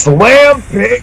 Slam Pig.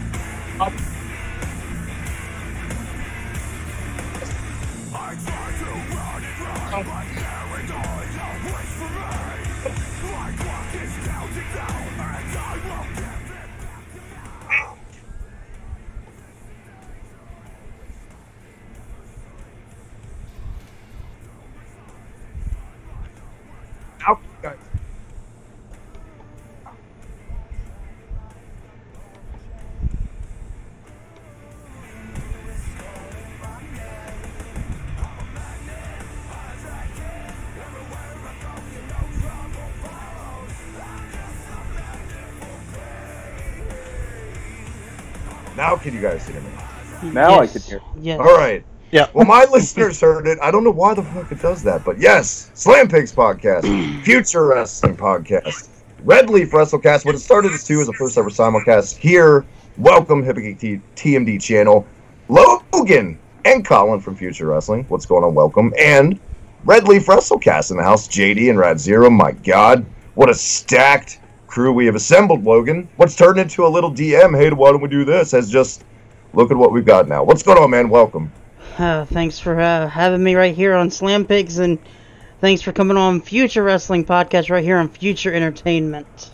Now can you guys hear me? Now I can hear. Yes. All right. Yeah. Well, my listeners heard it. I don't know why the fuck it does that, but yes, Slam Pigs podcast, Future Wrestling podcast, Red Leaf WrestleCast. What it started as 2 is the first ever simulcast here. Welcome, Hibiki TMD channel, Logan and Colin from Future Wrestling. What's going on? Welcome. And Red Leaf WrestleCast in the house, JD and Rad Zero. My God, what a stacked crew we have assembled, Logan. What's turned into a little DM, hey, why don't we do this, as just look at what we've got now. What's going on, man? Welcome. Thanks for having me right here on Slam Pigs, and thanks for coming on Future Wrestling Podcast right here on Future Entertainment.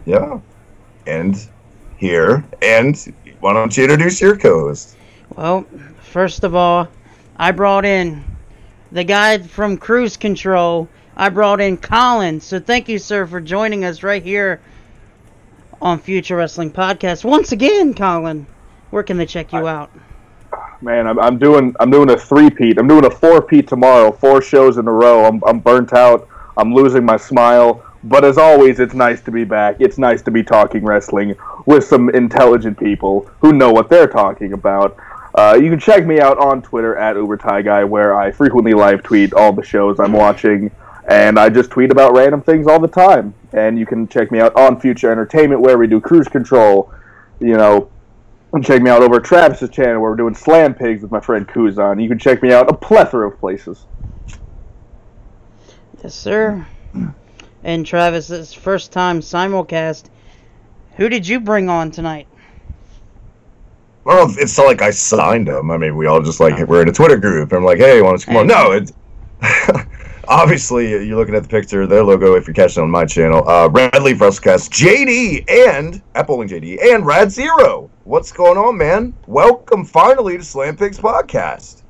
Yeah. And here, and why don't you introduce your co-host? Well, first of all, I brought in the guy from Cruise Control. I brought in Colin, so thank you, sir, for joining us right here on Future Wrestling Podcast. Once again, Colin, where can they check you out? Man, I'm doing a three-peat. I'm doing a four-peat tomorrow. 4 shows in a row. I'm burnt out. I'm losing my smile. But as always, it's nice to be back. It's nice to be talking wrestling with some intelligent people who know what they're talking about. You can check me out on Twitter at UberTieGuy, where I frequently live tweet all the shows I'm watching. And I just tweet about random things all the time. And you can check me out on Future Entertainment, where we do Cruise Control. You know, you can check me out over at Travis's channel, where we're doing Slam Pigs with my friend Kuzan. You can check me out a plethora of places. Yes, sir. And Travis's first time simulcast. Who did you bring on tonight? Well, it's not like I signed them. I mean, we all just we're in a Twitter group, and I'm like, hey, why don't you come on? No, it's... Obviously, you're looking at the picture, their logo, if you're catching on my channel. Red Leaf WrestleCast, JD and Appling JD and Rad Zero. What's going on, man? Welcome finally to Slam Pigs Podcast.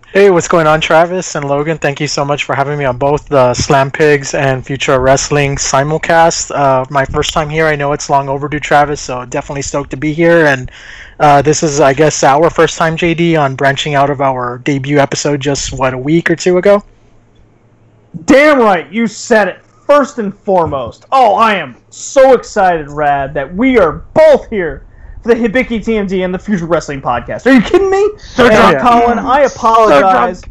Hey, what's going on, Travis and Logan? Thank you so much for having me on both the Slam Pigs and Future Wrestling simulcast. My first time here. I know it's long overdue, Travis, so definitely stoked to be here. And this is, I guess, our first time, JD, on branching out of our debut episode just, a week or 2 ago? Damn right, you said it. First and foremost. Oh, I am so excited, Rad, that we are both here for the Hibiki TMD and the Future Wrestling Podcast. Are you kidding me? So drunk, Colin. I apologize.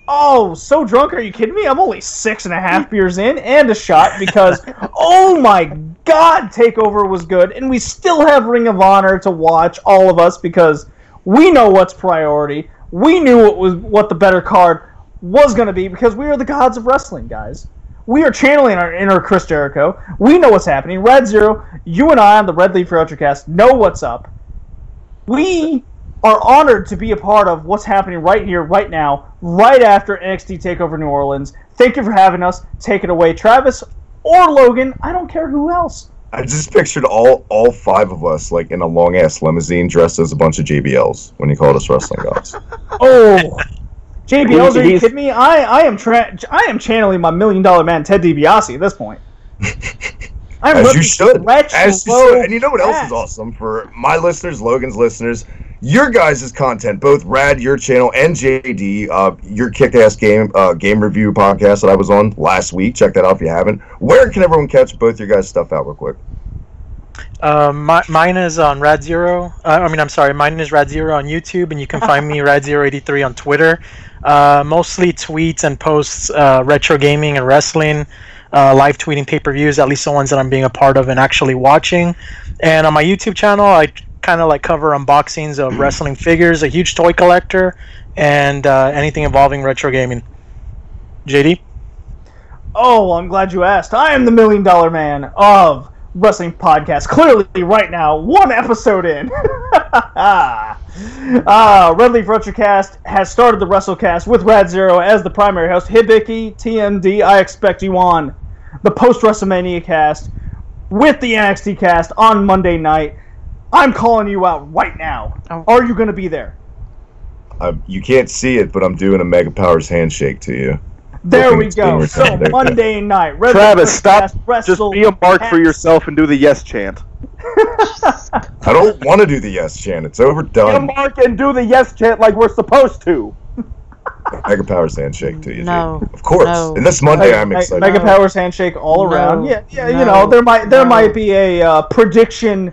So drunk. Are you kidding me? I'm only 6.5 beers in and a shot because, oh my God, Takeover was good, and we still have Ring of Honor to watch, all of us, because we know what's priority. We knew what the better card was going to be, because we are the gods of wrestling, guys. We are channeling our inner Chris Jericho. We know what's happening. Red Zero, you and I on the Red Leaf Roadcast know what's up. We are honored to be a part of what's happening right here, right now, right after NXT Takeover New Orleans. Thank you for having us. Take it away, Travis or Logan. I don't care who else. I just pictured all 5 of us in a long-ass limousine dressed as a bunch of JBLs when you called us wrestling gods. Oh... JBLs, are you kidding me? I am channeling my $1 million man Ted DiBiase at this point. As you should. And you know what else is awesome for my listeners, Logan's listeners? Your guys' content, both Rad, your channel, and JD, your kick-ass game review podcast that I was on last week. Check that out if you haven't. Where can everyone catch both your guys' stuff out real quick? Mine is on Rad Zero. Mine is Rad Zero on YouTube, and you can find me Rad083 on Twitter. Mostly tweets and posts, retro gaming and wrestling, live tweeting pay-per-views, at least the ones that I'm being a part of and actually watching. And on my YouTube channel, I kind of cover unboxings of wrestling figures, a huge toy collector, and anything involving retro gaming. JD? Oh, well, I'm glad you asked. I am the $1 million man of wrestling podcast. Clearly, right now, one episode in. Red Leaf Retrocast has started the WrestleCast with Rad Zero as the primary host. Hibiki, TMD, I expect you on the post-WrestleMania cast with the NXT cast on Monday night. I'm calling you out right now. Oh. Are you going to be there? You can't see it, but I'm doing a Mega Powers handshake to you. There we go. So, Monday night. Red Travis, Leaf stop. Retrocast, Just be a mark for yourself and do the yes chant. I don't want to do the yes chant. It's Be a overdone. mark and do the yes chant like we're supposed to. Mega Powers handshake to you, No. Jake. Of course. No. And this Monday, I'm excited. Mega Powers handshake all around. No. Yeah, No. you know, there No. might be a prediction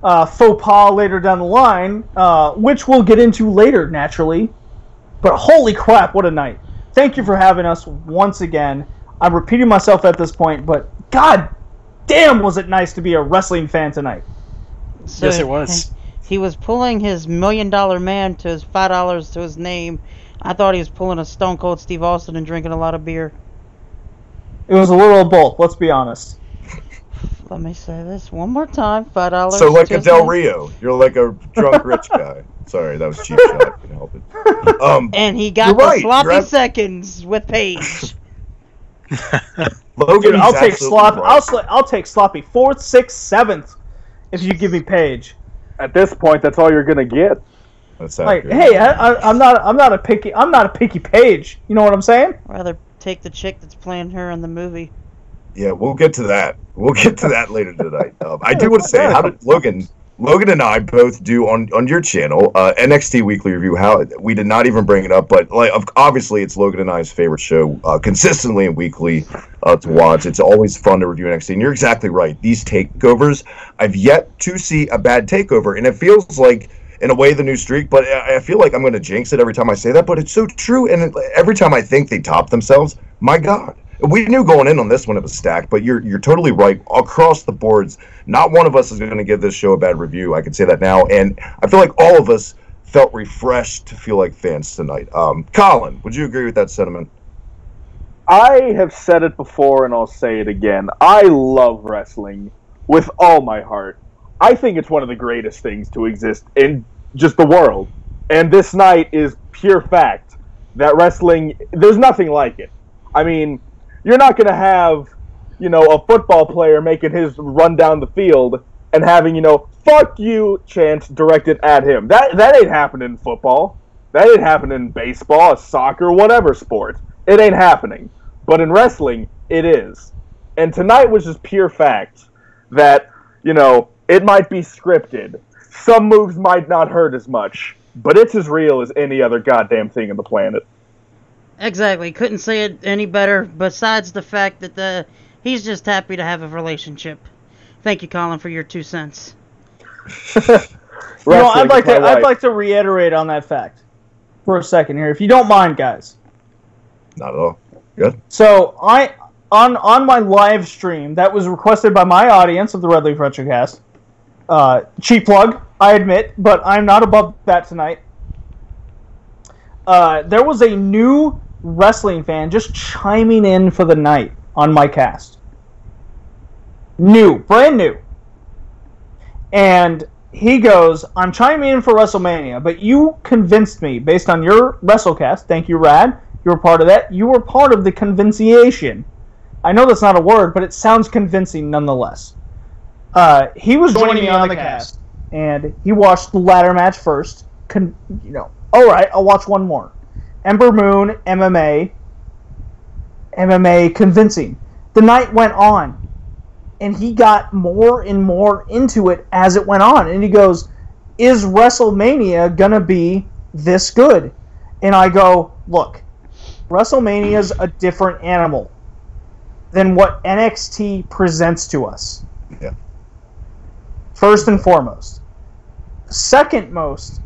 faux pas later down the line, which we'll get into later, naturally. But holy crap, what a night. Thank you for having us once again. I'm repeating myself at this point, but god damn was it nice to be a wrestling fan tonight. So Yes, it was. He was pulling his $1 million man to his $5 to his name. I thought he was pulling a Stone Cold Steve Austin and drinking a lot of beer. It was a little of both, let's be honest. Let me say this one more time. $5. So like to a his Del name. Rio. You're like a drunk rich guy. Sorry, that was cheap shot. Couldn't help it. And he got You're the right. sloppy You're ab- seconds with Paige. Logan, Dude, I'll is take absolutely sloppy. right. I'll take sloppy 4th, 6th, 7th if you give me Paige. At this point, that's all you're gonna get. That's Like, accurate. hey, I'm not a picky Paige. You know what I'm saying? Rather take the chick that's playing her in the movie. Yeah, we'll get to that. We'll get to that later tonight. I do want to say, how did Logan and I both do on your channel, NXT Weekly Review? How we did not even bring it up, but like obviously it's Logan and I's favorite show, consistently and weekly to watch. It's always fun to review NXT, and you're exactly right. These takeovers, I've yet to see a bad takeover, and it feels like, in a way, the new streak, but I feel like I'm going to jinx it every time I say that, but it's so true, and every time I think they top themselves, my God. We knew going in on this one it was stacked, but you're totally right. Across the boards, not one of us is going to give this show a bad review. I can say that now, and I feel like all of us felt refreshed to feel like fans tonight. Colin, would you agree with that sentiment? I have said it before and I'll say it again. I love wrestling with all my heart. I think it's one of the greatest things to exist in just the world. And this night is pure fact that wrestling, there's nothing like it. I mean, you're not going to have, a football player making his run down the field and having, fuck you chants directed at him. That ain't happening in football. That ain't happening in baseball, soccer, whatever sport. It ain't happening. But in wrestling, it is. And tonight was just pure fact that, it might be scripted. Some moves might not hurt as much, but it's as real as any other goddamn thing on the planet. Exactly. Couldn't say it any better. Besides the fact that he's just happy to have a relationship. Thank you, Colin, for your 2 cents. I'd like to reiterate on that fact for a second here, if you don't mind, guys. Not at all. Good. So on my live stream that was requested by my audience of the Red Leaf Retrocast. Cheap plug, I admit, but I'm not above that tonight. There was a new wrestling fan just chiming in for the night on my cast. Brand new. And he goes, I'm chiming in for WrestleMania, but you convinced me based on your WrestleCast. Thank you, Rad. You were part of that. You were part of the convinciation. I know that's not a word, but it sounds convincing nonetheless. He was joining me on the cast, and he watched the ladder match first. All right, I'll watch one more. Ember Moon, MMA, convincing. The night went on, and he got more and more into it as it went on. And he goes, is WrestleMania going to be this good? And I go, look, WrestleMania's a different animal than what NXT presents to us. Yeah. First and foremost. Second most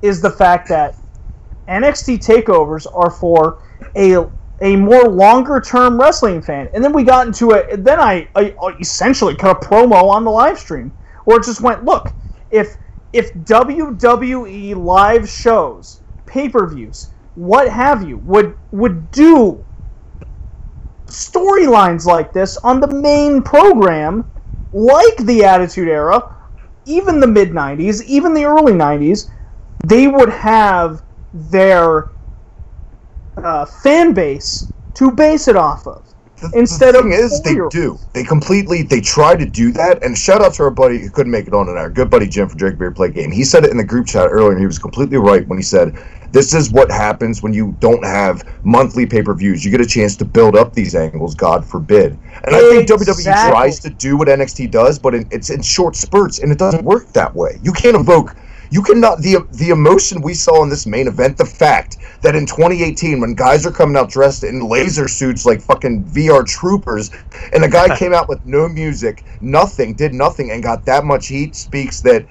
is the fact that NXT takeovers are for a more longer-term wrestling fan. And then we got into it. Then I essentially cut a promo on the live stream where it just went, look, if WWE live shows, pay-per-views, what have you, would do storylines like this on the main program, like the Attitude Era, even the mid-90s, even the early 90s, they would have their fan base to base it off of. Instead the thing is, they try to do that, and shout out to our buddy who couldn't make it on tonight, our good buddy Jim from Drake Beer Play Game. He said it in the group chat earlier, and he was completely right when he said, this is what happens when you don't have monthly pay-per-views. You get a chance to build up these angles, God forbid. And I think WWE tries to do what NXT does, but it's in short spurts, and it doesn't work that way. You cannot, the emotion we saw in this main event, the fact that in 2018, when guys are coming out dressed in laser suits like fucking VR troopers, and the guy came out with no music, did nothing, and got that much heat, speaks that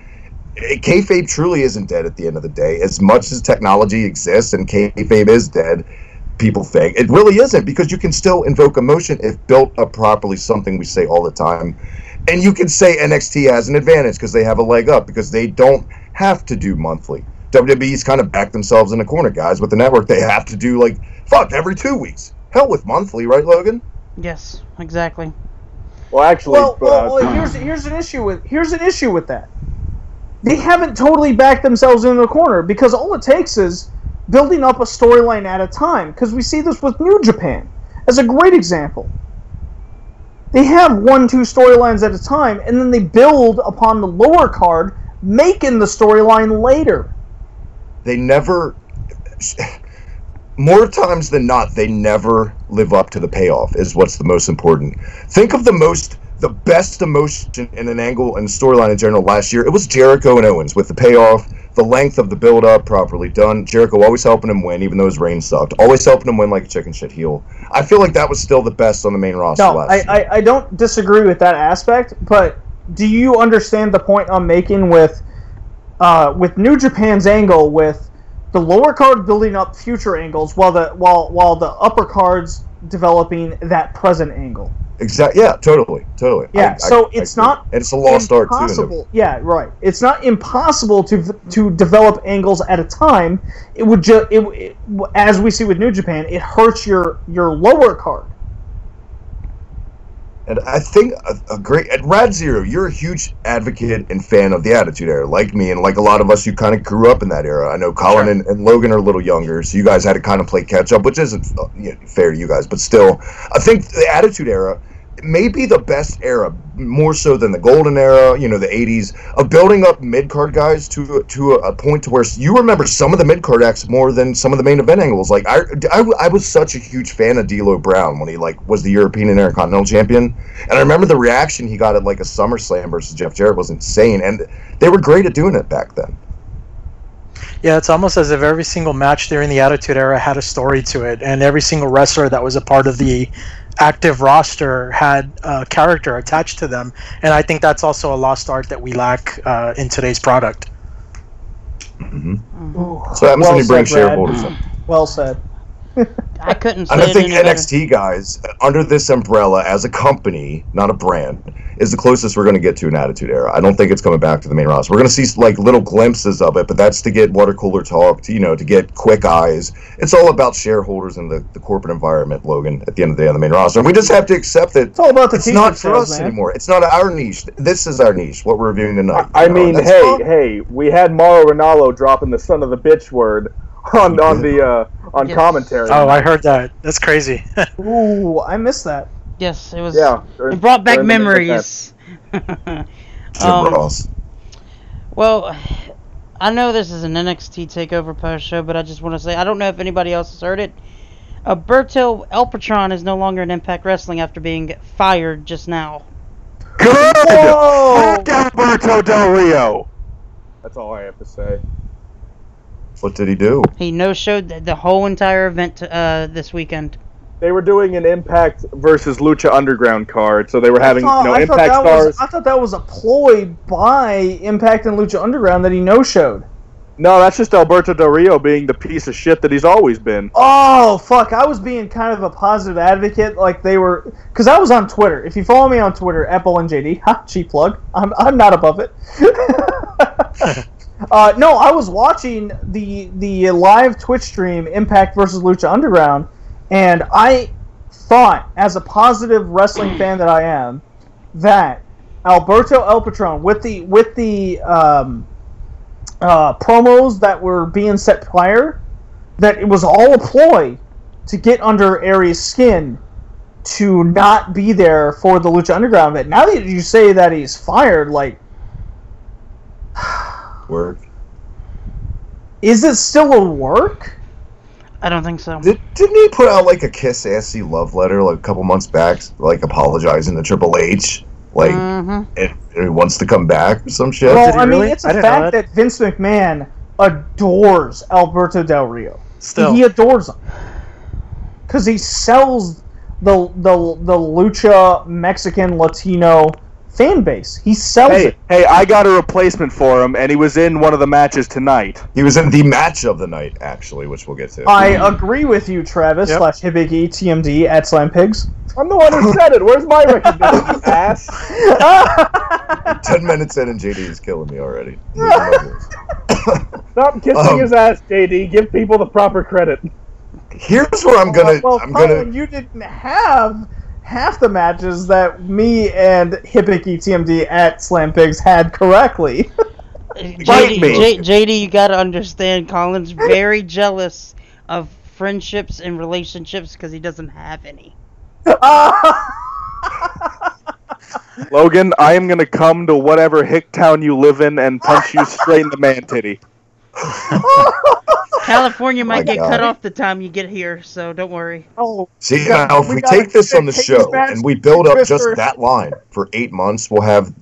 kayfabe truly isn't dead at the end of the day. As much as technology exists and kayfabe is dead, people think, it really isn't, because you can still invoke emotion if built up properly, something we say all the time. And you can say NXT has an advantage because they have a leg up, because they don't have to do monthly. WWE's kind of backed themselves in the corner, guys. With the network, they have to do, every 2 weeks. Hell with monthly, right, Logan? Yes, exactly. Well, actually... here's an issue with that. They haven't totally backed themselves into the corner, because all it takes is building up a storyline at a time, because we see this with New Japan as a great example. They have 1-2 storylines at a time, and then they build upon the lower card, making the storyline later. They never, more times than not, they never live up to the payoff, is what's the most important. Think of the best emotion in an angle and storyline in general last year. It was Jericho and Owens, with the payoff, the length of the build-up properly done. Jericho always helping him win, even though his reign sucked. Always helping him win like a chicken shit heel. I feel like that was still the best on the main roster last year. I don't disagree with that aspect, but do you understand the point I'm making with New Japan's angle, with the lower card building up future angles while the upper card's developing that present angle? Exactly. Yeah, totally. Yeah, it's not. And it's a lost art too. Yeah, right. It's not impossible to develop angles at a time. It would as we see with New Japan, it hurts your lower card. And I think Rad Zero, you're a huge advocate and fan of the Attitude Era, like me, and like a lot of us who kind of grew up in that era. I know Colin and Logan are a little younger, so you guys had to kind of play catch up, which isn't fair to you guys, but still, I think the Attitude Era may be the best era, more so than the Golden Era, the 80s, of building up mid-card guys to a point to where you remember some of the mid-card acts more than some of the main event angles. Like, I was such a huge fan of D'Lo Brown when he, was the European and Intercontinental Champion, and I remember the reaction he got at, a SummerSlam versus Jeff Jarrett was insane, and they were great at doing it back then. Yeah, it's almost as if every single match during the Attitude Era had a story to it, and every single wrestler that was a part of the active roster had a character attached to them, and I think that's also a lost art that we lack in today's product. Mm-hmm. So that happens when you bring shareholders up. Well said. I couldn't say and I think it any NXT guys, under this umbrella as a company, not a brand, is the closest we're going to get to an Attitude Era. I don't think it's coming back to the main roster. We're going to see little glimpses of it, but that's to get water cooler talk, to get quick eyes. It's all about shareholders and the corporate environment, Logan, at the end of the day on the main roster. And we just have to accept that it's all about it's not for us anymore. It's not our niche. This is our niche, what we're reviewing tonight. Hey, we had Mauro Ranallo dropping the son of the bitch word on commentary. Oh, I heard that. That's crazy. Ooh, I missed that. Yes, it was. Yeah, it brought back memories. Ross. Well, I know this is an NXT Takeover post show, but I just want to say I don't know if anybody else has heard it. Alberto El Patron is no longer in Impact Wrestling after being fired just now. Good. Alberto Del Rio. That's all I have to say. What did he do? He no-showed the whole entire event this weekend. They were doing an Impact versus Lucha Underground card, so they were having Impact stars. I thought that was a ploy by Impact and Lucha Underground that he no-showed. No, that's just Alberto Del Rio being the piece of shit that he's always been. Oh, fuck. I was being kind of a positive advocate, like they were... Because I was on Twitter. If you follow me on Twitter, @BullinJD, ha, cheap plug. I'm not above it. No, I was watching the live Twitch stream, Impact versus Lucha Underground, and I thought, as a positive wrestling fan that I am, that Alberto El Patron with the promos that were being set prior, that it was all a ploy to get under Aries' skin to not be there for the Lucha Underground event. Now that you say that he's fired, like, Work. is it still a work? I don't think so. Didn't he put out like a kiss assy love letter like a couple months back, like apologizing to Triple H, like and he wants to come back or some shit? Well, Did he I mean, really? it's I a didn't know fact that. that Vince McMahon adores Alberto Del Rio. Still. He adores him because he sells the lucha Mexican Latino fan base. He sells it. Hey, I got a replacement for him, and he was in one of the matches tonight. He was in the match of the night, actually, which we'll get to. I agree with you, Travis Yep. / Hibiki TMD at Slam Pigs. I'm the one who said it. Where's my recognition, you ass? 10 minutes in and JD is killing me already. Stop kissing his ass, JD. Give people the proper credit. Here's where I'm gonna. Colin, you didn't have half the matches that me and Hibiki TMD at Slam Pigs had correctly. JD, you gotta understand, Colin's very jealous of friendships and relationships because he doesn't have any. Logan, I am gonna come to whatever hick town you live in and punch you straight in the man titty. California might My get God. cut off the time you get here, so don't worry. Oh, See, now if we take this on the show and we build up just that line for 8 months, we'll have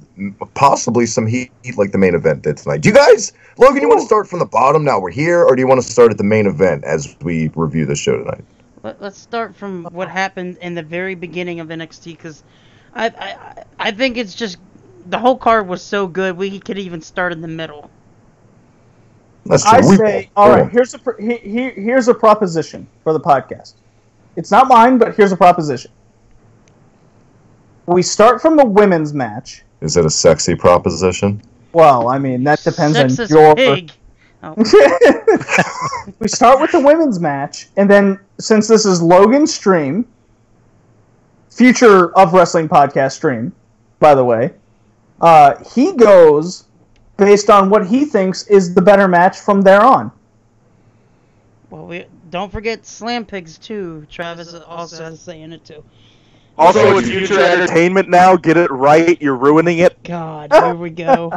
possibly some heat like the main event did tonight. Do you guys, Logan, you want to start from the bottom now we're here, or do you want to start at the main event as we review the show tonight? Let's start from what happened in the very beginning of NXT, because I think it's just the whole card was so good we could even start in the middle. That's true. I say, all right. Here's a proposition for the podcast. It's not mine, but here's a proposition. We start from the women's match. Is it a sexy proposition? Well, I mean that depends Sexist on your. pig. Oh. We start with the women's match, and then since this is Logan's stream, future of wrestling podcast stream, by the way, he goes based on what he thinks is the better match from there on. Well, we don't forget Slam Pigs too. Travis also is saying it too. Also, it's future entertainment now. Get it right. You're ruining it. God, here we go.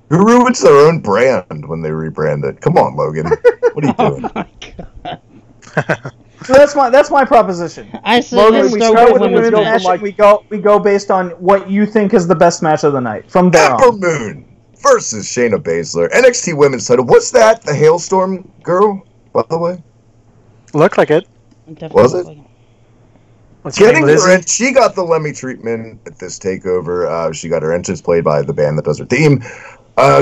Who ruins their own brand when they rebrand it? Come on, Logan. What are you doing? Oh my God. So that's my proposition. I said Logan, let's we start start with with the women's women's match. match. We go based on what you think is the best match of the night from there Ember on. Moon versus Shayna Baszler. NXT Women's title. What's that? The Hailstorm girl, by the way? Looked like it. Was it? What's her Getting name, her Lizzie? in, she got the Lemmy treatment at this takeover. She got her entrance played by the band that does her theme. Yeah,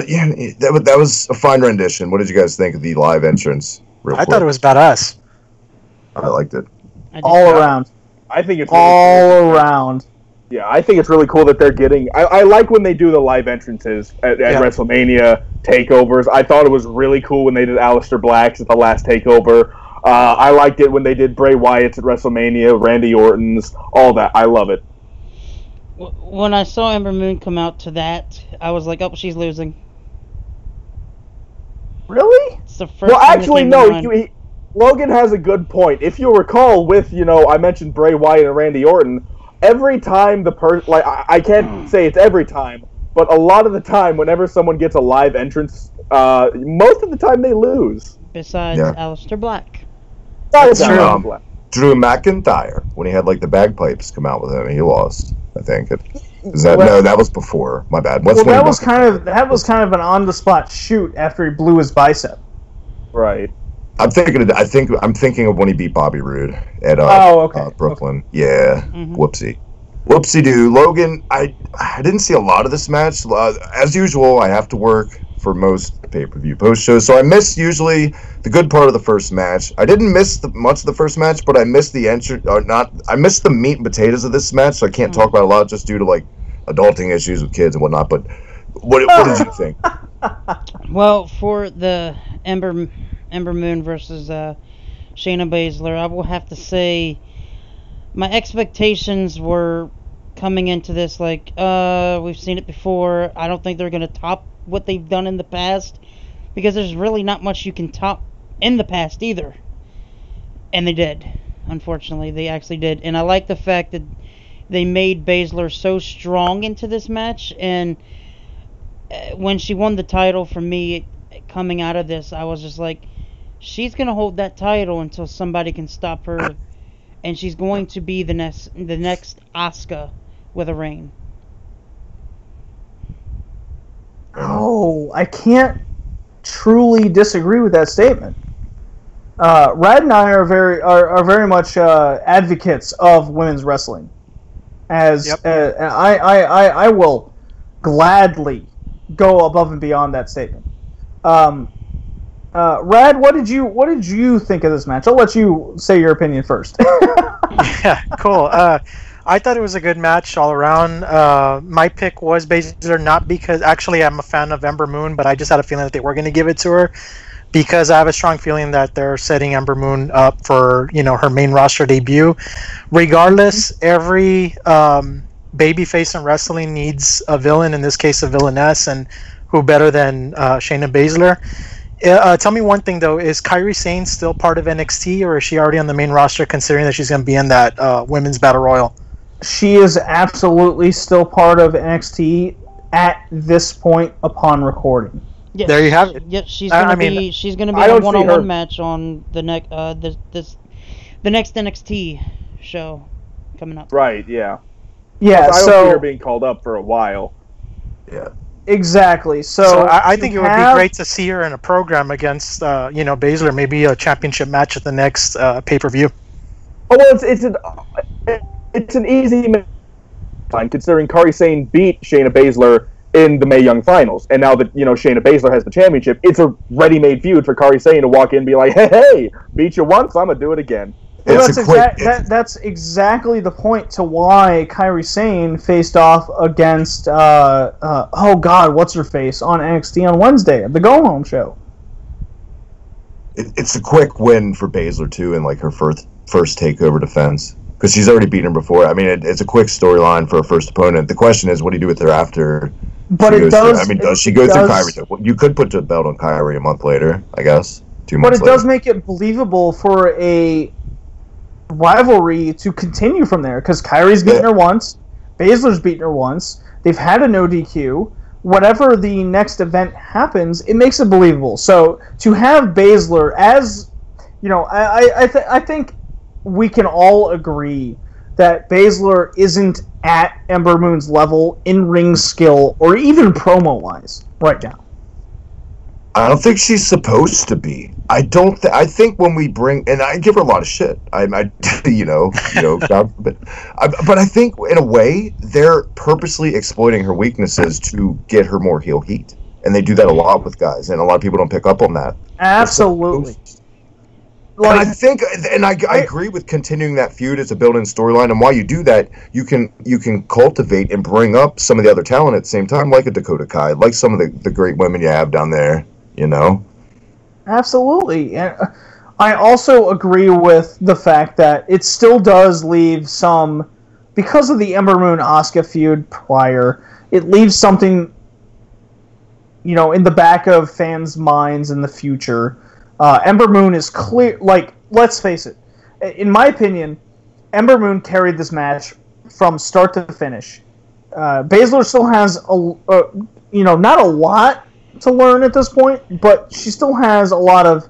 that was a fine rendition. What did you guys think of the live entrance? I thought it was badass. I liked it. All around. I think it's really All around. Yeah, I think it's really cool that they're getting. I like when they do the live entrances at WrestleMania takeovers. I thought it was really cool when they did Aleister Black's at the last takeover. I liked it when they did Bray Wyatt's at WrestleMania, Randy Orton's, all that. I love it. When I saw Ember Moon come out to that, I was like, oh, she's losing. Really? It's the first Well, thing that actually, came no. to mind. Logan has a good point. If you recall, with I mentioned Bray Wyatt and Randy Orton. Every time the person, I can't say it's every time, but a lot of the time, whenever someone gets a live entrance, most of the time they lose. Besides Aleister Black. That's Black. true. Drew McIntyre, when he had the bagpipes come out with him, he lost. I think. No, that was before. My bad. That was kind of an on the spot shoot after he blew his bicep. Right. I'm thinking of when he beat Bobby Roode at Brooklyn. Okay. Yeah. Mm-hmm. Whoopsie doo. Logan, I didn't see a lot of this match. As usual, I have to work for most pay-per-view post shows, so I missed usually the good part of the first match. I didn't miss much of the first match, but I missed I missed the meat and potatoes of this match, so I can't talk about it a lot just due to adulting issues with kids and whatnot. But what did you think? Well, for the Ember Moon versus Shayna Baszler, I will have to say my expectations were coming into this like, we've seen it before. I don't think they're going to top what they've done in the past, because there's really not much you can top in the past either. And they did. Unfortunately, they actually did. And I like the fact that they made Baszler so strong into this match. And when she won the title, for me, coming out of this, I was just like, she's going to hold that title until somebody can stop her. And she's going to be the next Asuka with a reign. Oh, I can't truly disagree with that statement. Rad and I are very much advocates of women's wrestling. I will gladly go above and beyond that statement. Rad, what did you think of this match? I'll let you say your opinion first. Yeah, cool. I thought it was a good match all around. My pick was Baszler, not because actually I'm a fan of Ember Moon, but I just had a feeling that they were going to give it to her, because I have a strong feeling that they're setting Ember Moon up for, her main roster debut. Regardless, every babyface in wrestling needs a villain, in this case a villainess, and who better than Shayna Baszler. Tell me one thing, though. Is Kairi Sane still part of NXT, or is she already on the main roster, considering that she's going to be in that Women's Battle Royal? She is absolutely still part of NXT at this point upon recording. Yes. There you have it. Yep, she's gonna be in a one-on-one match on the next the next NXT show coming up. Right, yeah. Yeah, I don't see her being called up for a while. Yeah. Exactly. So I think it would be great to see her in a program against Baszler, maybe a championship match at the next pay-per-view. Oh, well, it's an easy match, considering Kairi Sane beat Shayna Baszler in the Mae Young Finals, and now that Shayna Baszler has the championship, it's a ready-made feud for Kairi Sane to walk in and be like, "Hey, beat you once, I'm gonna do it again." Well, that's exactly the point to why Kairi Sane faced off against what's her face on NXT on Wednesday at the Go Home show. It's a quick win for Baszler too, in like her first takeover defense, because she's already beaten her before. I mean, it's a quick storyline for her first opponent. The question is, what do you do with her after? But does she go through Kairi? You could put the belt on Kairi a month later, I guess. 2 months later. But it does make it believable for a rivalry to continue from there, because Kairi's beaten her once, Baszler's beaten her once, they've had a no DQ. Whatever the next event happens, it makes it believable. So to have Baszler as, I think we can all agree that Baszler isn't at Ember Moon's level in ring skill or even promo wise right now. I don't think she's supposed to be. I think when we bring, and I give her a lot of shit. God forbid. But I think in a way they're purposely exploiting her weaknesses to get her more heel heat, and they do that a lot with guys, and a lot of people don't pick up on that. Absolutely. And I think, and I agree with continuing that feud as a built-in storyline. And while you do that, you can cultivate and bring up some of the other talent at the same time, like a Dakota Kai, like some of the great women you have down there. Absolutely. And I also agree with the fact that it still does leave some, because of the Ember Moon Asuka feud prior, it leaves something, in the back of fans' minds in the future. Ember Moon is clear, let's face it. In my opinion, Ember Moon carried this match from start to finish. Baszler still has, not a lot to learn at this point, but she still has a lot of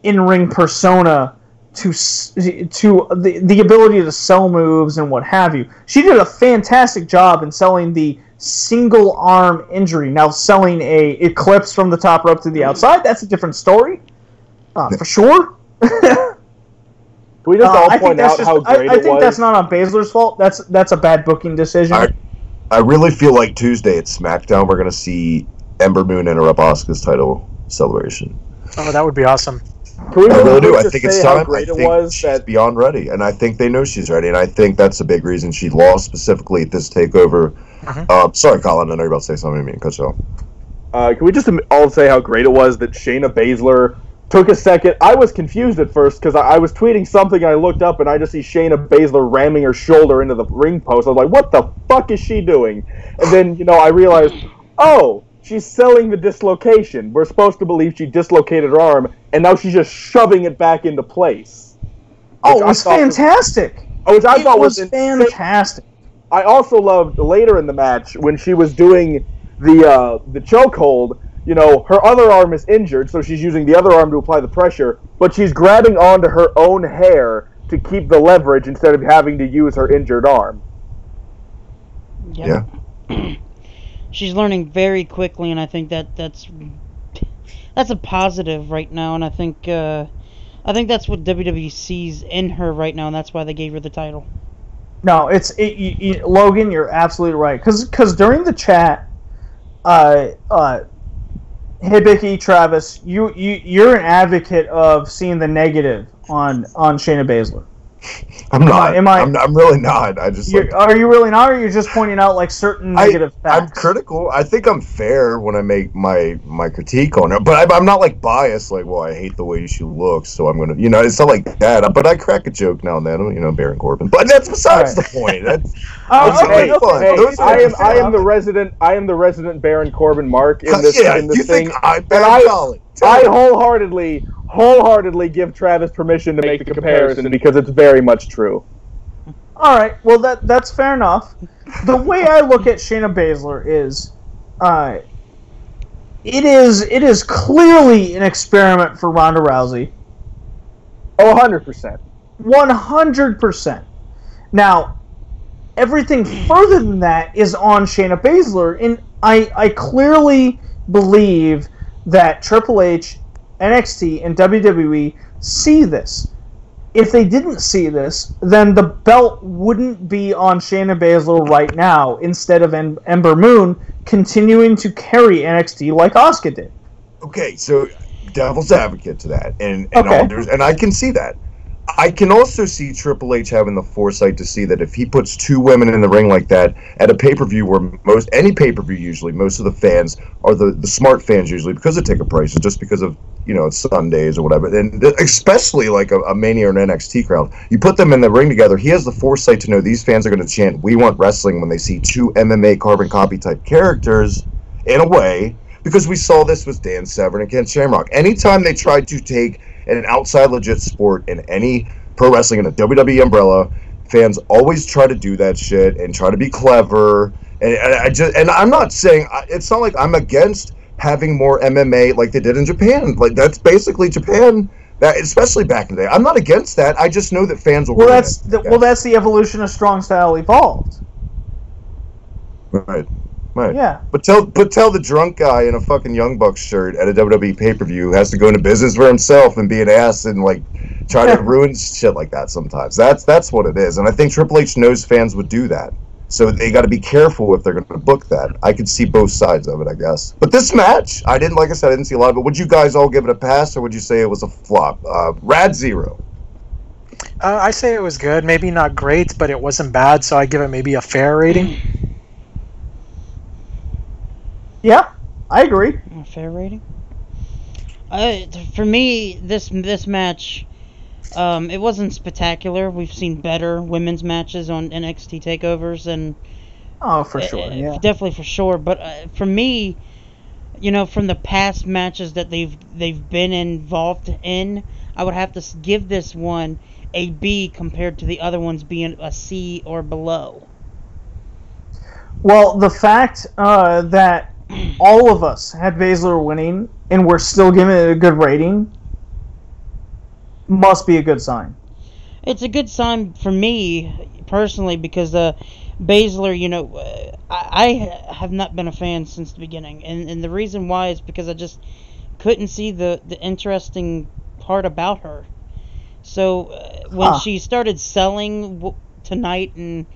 in-ring persona to the ability to sell moves and what have you. She did a fantastic job in selling the single arm injury. Now selling a eclipse from the top rope to the outside, that's a different story. For sure. Can we just all point out how great it was? I think that's not on Baszler's fault. That's a bad booking decision. I really feel like Tuesday at SmackDown we're going to see Ember Moon interrupt Asuka's title celebration. Oh, that would be awesome. I really do. I think it's time. I think she's beyond ready, and I think they know she's ready, and I think that's a big reason she lost specifically at this takeover. Sorry, Colin, I know you're about to say something to me. Cut you off. Can we just all say how great it was that Shayna Baszler took a second. I was confused at first because I was tweeting something and I looked up and I just see Shayna Baszler ramming her shoulder into the ring post. I was like, what the fuck is she doing? And then, I realized, oh, she's selling the dislocation. We're supposed to believe she dislocated her arm, and now she's just shoving it back into place. Oh, it was fantastic. Which I thought was fantastic. I also loved later in the match when she was doing the chokehold. Her other arm is injured, so she's using the other arm to apply the pressure, but she's grabbing onto her own hair to keep the leverage instead of having to use her injured arm. Yep. Yeah. She's learning very quickly, and I think that's a positive right now, and I think that's what WWE sees in her right now, and that's why they gave her the title. No, Logan, you're absolutely right. Because during the chat, Hibiki, Travis, you're an advocate of seeing the negative on Shayna Baszler. I'm not. I'm really not. I just. Are you really not, or are you just pointing out certain negative facts? I'm critical. I think I'm fair when I make my critique on her, but I'm not biased. Well, I hate the way she looks, so I'm gonna. It's not like that. But I crack a joke now and then. Baron Corbin. But that's besides the point. That's. Okay. I am the resident Baron Corbin mark in this. Yeah, in this you thing. think I wholeheartedly give Travis permission to make the comparison because it's very much true. All right, well that's fair enough. The way I look at Shayna Baszler is, it is clearly an experiment for Ronda Rousey. Oh, 100%. 100%. Now, everything further than that is on Shayna Baszler, and I clearly believe that Triple H, NXT, and WWE see this. If they didn't see this, then the belt wouldn't be on Shayna Baszler right now instead of Ember Moon continuing to carry NXT like Asuka did. Okay, so devil's advocate to that, and I can see that. I can also see Triple H having the foresight to see that if he puts two women in the ring like that at a pay-per-view where any pay-per-view usually, most of the fans are the smart fans usually because of ticket prices, just because of, it's Sundays or whatever, and especially a Mania or an NXT crowd. You put them in the ring together, he has the foresight to know these fans are going to chant, "We want wrestling," when they see two MMA carbon copy type characters, in a way, because we saw this with Dan Severn against Shamrock. Anytime they tried to take an outside legit sport in any pro wrestling in a WWE umbrella, fans always try to do that shit and try to be clever. And I'm not saying, it's not like I'm against having more MMA like they did in Japan. That's basically Japan, that especially back in the day. I'm not against that. I just know that fans will. That's the evolution of Strong Style Evolved. Right. Right. Yeah. But tell the drunk guy in a fucking Young Bucks shirt at a WWE pay-per-view who has to go into business for himself and be an ass and try to ruin shit like that sometimes. That's what it is. And I think Triple H knows fans would do that. So they got to be careful if they're going to book that. I could see both sides of it, I guess. But this match, I didn't see a lot of it. Would you guys all give it a pass, or would you say it was a flop? Rad Zero. I say it was good. Maybe not great, but it wasn't bad, so I give it maybe a fair rating. Yeah, I agree. A fair rating? For me, this match, it wasn't spectacular. We've seen better women's matches on NXT Takeovers, and for sure, yeah, definitely for sure. But for me, from the past matches that they've been involved in, I would have to give this one a B compared to the other ones being a C or below. Well, the fact that all of us had Baszler winning and we're still giving it a good rating must be a good sign. It's a good sign for me personally because Baszler, I have not been a fan since the beginning, and the reason why is because I just couldn't see the interesting part about her. So when she started selling tonight, and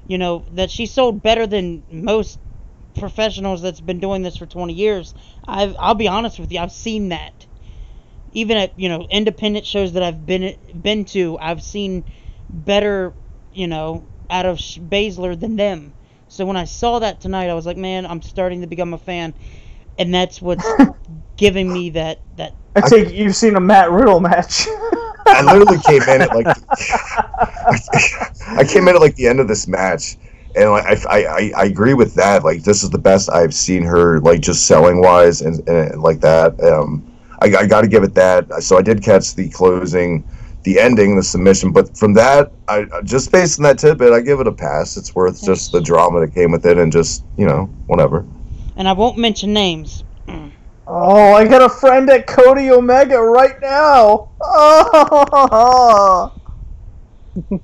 that she sold better than most professionals that's been doing this for 20 years. I'll be honest with you, I've seen that. Even at independent shows that I've been to, I've seen better out of Baszler than them. So when I saw that tonight, I was like, man, I'm starting to become a fan, and that's what's giving me that I take it you've seen a Matt Riddle match. I literally came in at like I came in at like the end of this match, and like I agree with that. Like this is the best I've seen her, like just selling wise and like that. I got to give it that. So I did catch the closing, the ending, the submission, but from that, I just based on that tidbit, I give it a pass. It's worth just the drama that came with it, and just whatever. And I won't mention names. Oh, I got a friend at Cody Omega right now. Oh.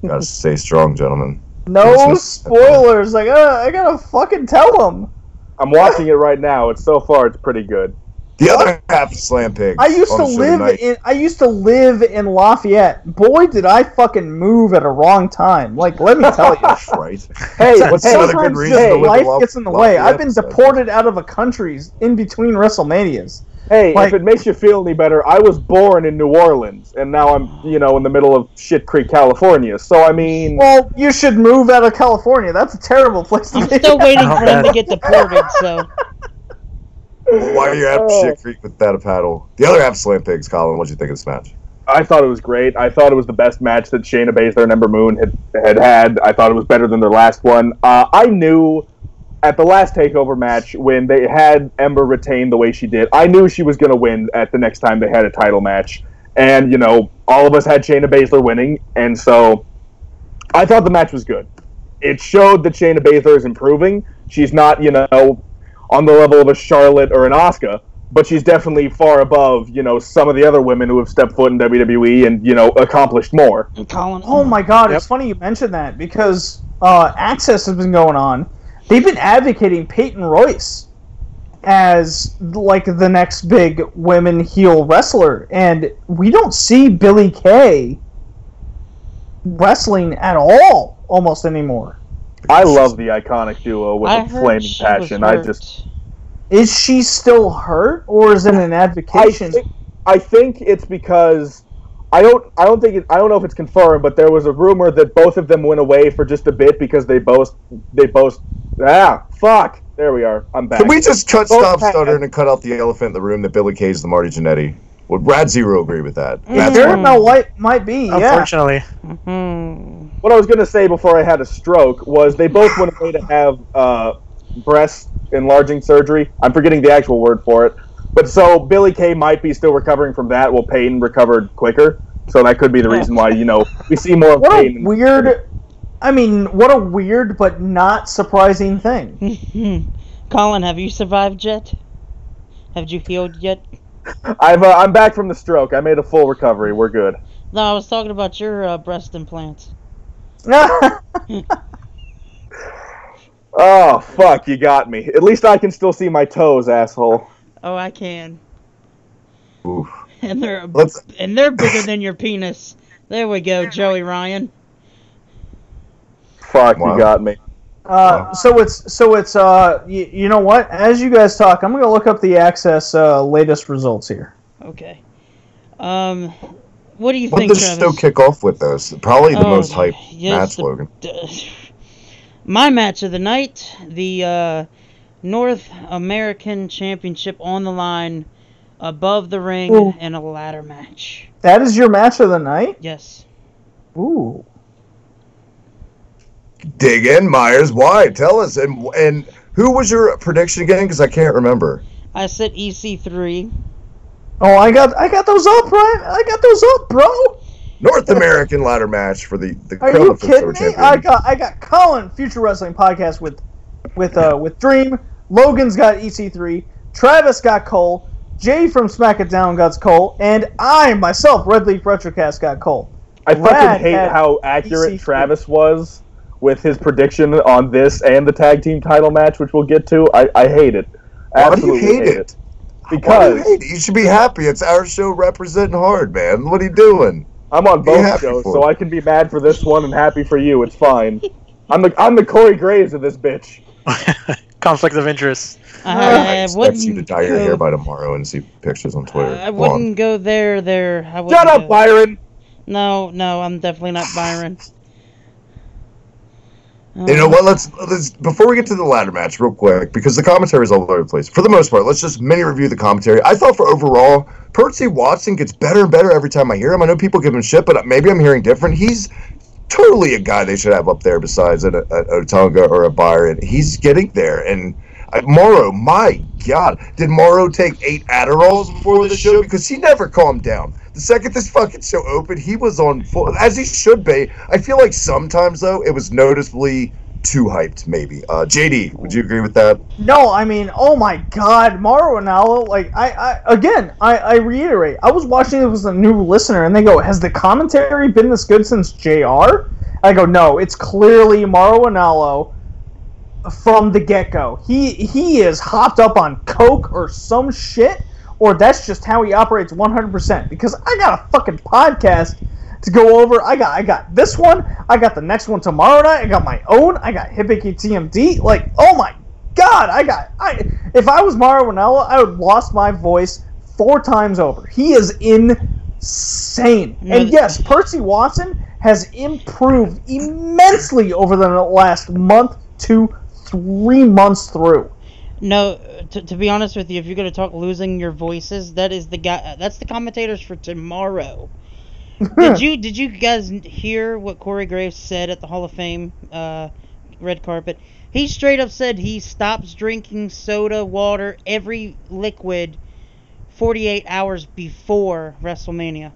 Gotta stay strong, gentlemen. No spoilers. I gotta fucking tell him. I'm watching it right now. So far, it's pretty good. The other half of Slam Pigs. I used to live in Lafayette. Boy, did I fucking move at a wrong time. Like, let me tell you. That's right. Hey, what's another good reason to live life gets in the way. I've been deported out of a country in between WrestleManias. Hey, if it makes you feel any better, I was born in New Orleans, and now I'm, in the middle of Shit Creek, California. So, I mean... Well, you should move out of California. That's a terrible place to be. I'm still waiting for them to get deported, so... Why are you at Shit Creek without a paddle? The other half of Slam Pigs, Colin, what'd you think of this match? I thought it was great. I thought it was the best match that Shayna Baszler and Ember Moon had. I thought it was better than their last one. I knew at the last TakeOver match when they had Ember retain the way she did, I knew she was going to win at the next time they had a title match. And, all of us had Shayna Baszler winning, and so I thought the match was good. It showed that Shayna Baszler is improving. She's not, on the level of a Charlotte or an Asuka, but she's definitely far above, some of the other women who have stepped foot in WWE and, accomplished more. Colin. Oh my God, It's funny you mentioned that because Access has been going on. They've been advocating Peyton Royce as like the next big women heel wrestler, and we don't see Billie Kay wrestling at all almost anymore. I love the iconic duo with a flaming passion. Is she still hurt, or is it an advocation? I think it's because I don't know if it's confirmed, but there was a rumor that both of them went away for just a bit because they both there we are. I'm back. Can we just stop stuttering and cut out the elephant in the room that Billie Kay is the Marty Jannetty? Would Rad Zero agree with that? Might be, unfortunately. What I was going to say before I had a stroke was they both went away to have breast enlarging surgery. I'm forgetting the actual word for it. But so Billie Kay might be still recovering from that, while Peyton recovered quicker. So that could be the reason why, we see more of Peyton. What a weird but not surprising thing. Colin, have you survived yet? Have you healed yet? I'm back from the stroke. I made a full recovery. We're good. No, I was talking about your breast implants. Oh, fuck, you got me. At least I can still see my toes, asshole. Oh, I can. Oof. And they're bigger than your penis. There we go, Joey Ryan. Fuck, you got me. So it's you know what? As you guys talk, I'm gonna look up the Access latest results here. Okay. What do you think, Travis? What does still kick off with those? Probably the most hyped match, Logan. My match of the night, the North American Championship on the line, above the ring, in a ladder match. That is your match of the night? Yes. Ooh. Dig in, Myers. Why? Tell us. And who was your prediction again? Because I can't remember. I said EC3. Oh, I got those up, right? I got those up, bro. North American ladder match for the Are you kidding me? I got Colin, Future Wrestling Podcast with Dream. Logan's got EC3. Travis got Cole. Jay from Smack It Down got Cole, and I myself, Red Leaf Retrocast, got Cole. I fucking hate how accurate EC3. Travis was with his prediction on this and the tag team title match, which we'll get to. I hate it. Absolutely. Why do you hate it? Because you should be happy. It's our show representing hard, man. What are you doing? I'm on both shows, so I can be mad for this one and happy for you. It's fine. I'm the Corey Graves of this bitch. Conflict of interest. I expect you to dye your hair by tomorrow and see pictures on Twitter. I wouldn't go there. Shut up, Byron! No, I'm definitely not Byron. You know what? Let's before we get to the ladder match, real quick, because the commentary is all over the place. For the most part, let's just mini review the commentary. I thought for overall, Percy Watson gets better and better every time I hear him. I know people give him shit, but maybe I'm hearing different. He's totally a guy they should have up there besides a Otunga or a Byron. He's getting there. And Morrow, my God, did Morrow take 8 Adderalls before the show? Because he never calmed down. The second this fucking show opened, he was on full, as he should be. I feel like sometimes, though, it was noticeably too hyped, maybe. JD, would you agree with that? No, I mean, oh my God, Mauro Ranallo, like, I reiterate, I was watching it as a new listener, and they go, has the commentary been this good since JR? I go, no, it's clearly Mauro Ranallo from the get-go. He is hopped up on coke or some shit, or that's just how he operates 100%, because I got a fucking podcast to go over. I got this one. I got the next one tomorrow night. I got my own. I got Hibiki TMD. Like, oh my God, if I was Mauro Ranallo, I would have lost my voice 4 times over. He is insane. And yes, Percy Watson has improved immensely over the last month to 3 months through. No, to be honest with you, if you're going to talk losing your voices, that's the commentators for tomorrow. Did you guys hear what Corey Graves said at the Hall of Fame red carpet? He straight up said he stops drinking soda, water, every liquid 48 hours before WrestleMania.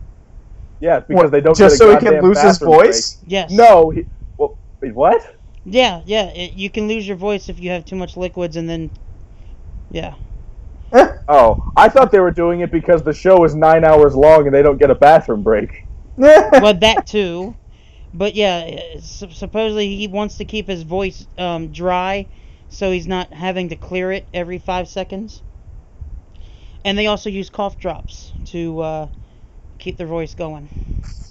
Yeah, because they don't just get a so he can lose his voice. Break. Yes. No. Wait, what? Yeah. You can lose your voice if you have too much liquids, and then yeah. Oh, I thought they were doing it because the show is 9 hours long and they don't get a bathroom break. Well, that too. But yeah, supposedly he wants to keep his voice dry, so he's not having to clear it every 5 seconds. And they also use cough drops to keep their voice going.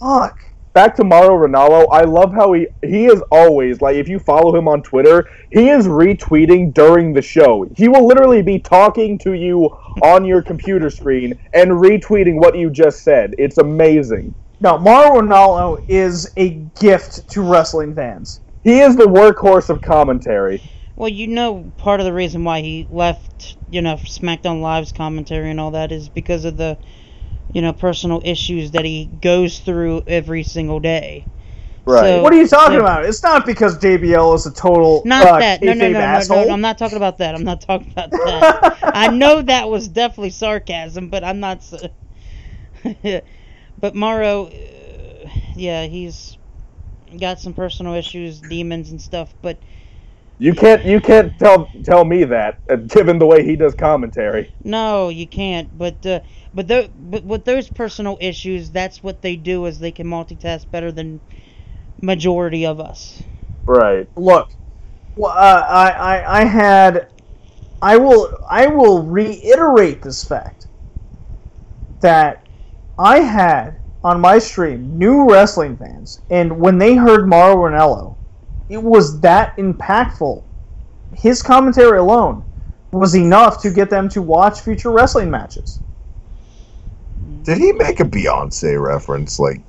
Fuck. Back to Mauro Ranallo, I love how he is always, like, if you follow him on Twitter, he is retweeting during the show. He will literally be talking to you on your computer screen and retweeting what you just said. It's amazing. No, Mauro Ranallo is a gift to wrestling fans. He is the workhorse of commentary. Well, part of the reason why he left, SmackDown Live's commentary and all that is because of the, personal issues that he goes through every single day. Right. So, what are you talking about? It's not because JBL is a total not that. No, asshole. I'm not talking about that. I know that was definitely sarcasm, but I'm not. But Mauro, yeah, he's got some personal issues, demons and stuff. But you can't tell me that, given the way he does commentary. No, you can't. But with those personal issues, that's what they do, is they can multitask better than majority of us. Right. Look, I will reiterate this fact that I had on my stream new wrestling fans, and when they heard Mauro Ranallo, it was that impactful. His commentary alone was enough to get them to watch future wrestling matches. Did he make a Beyonce reference, like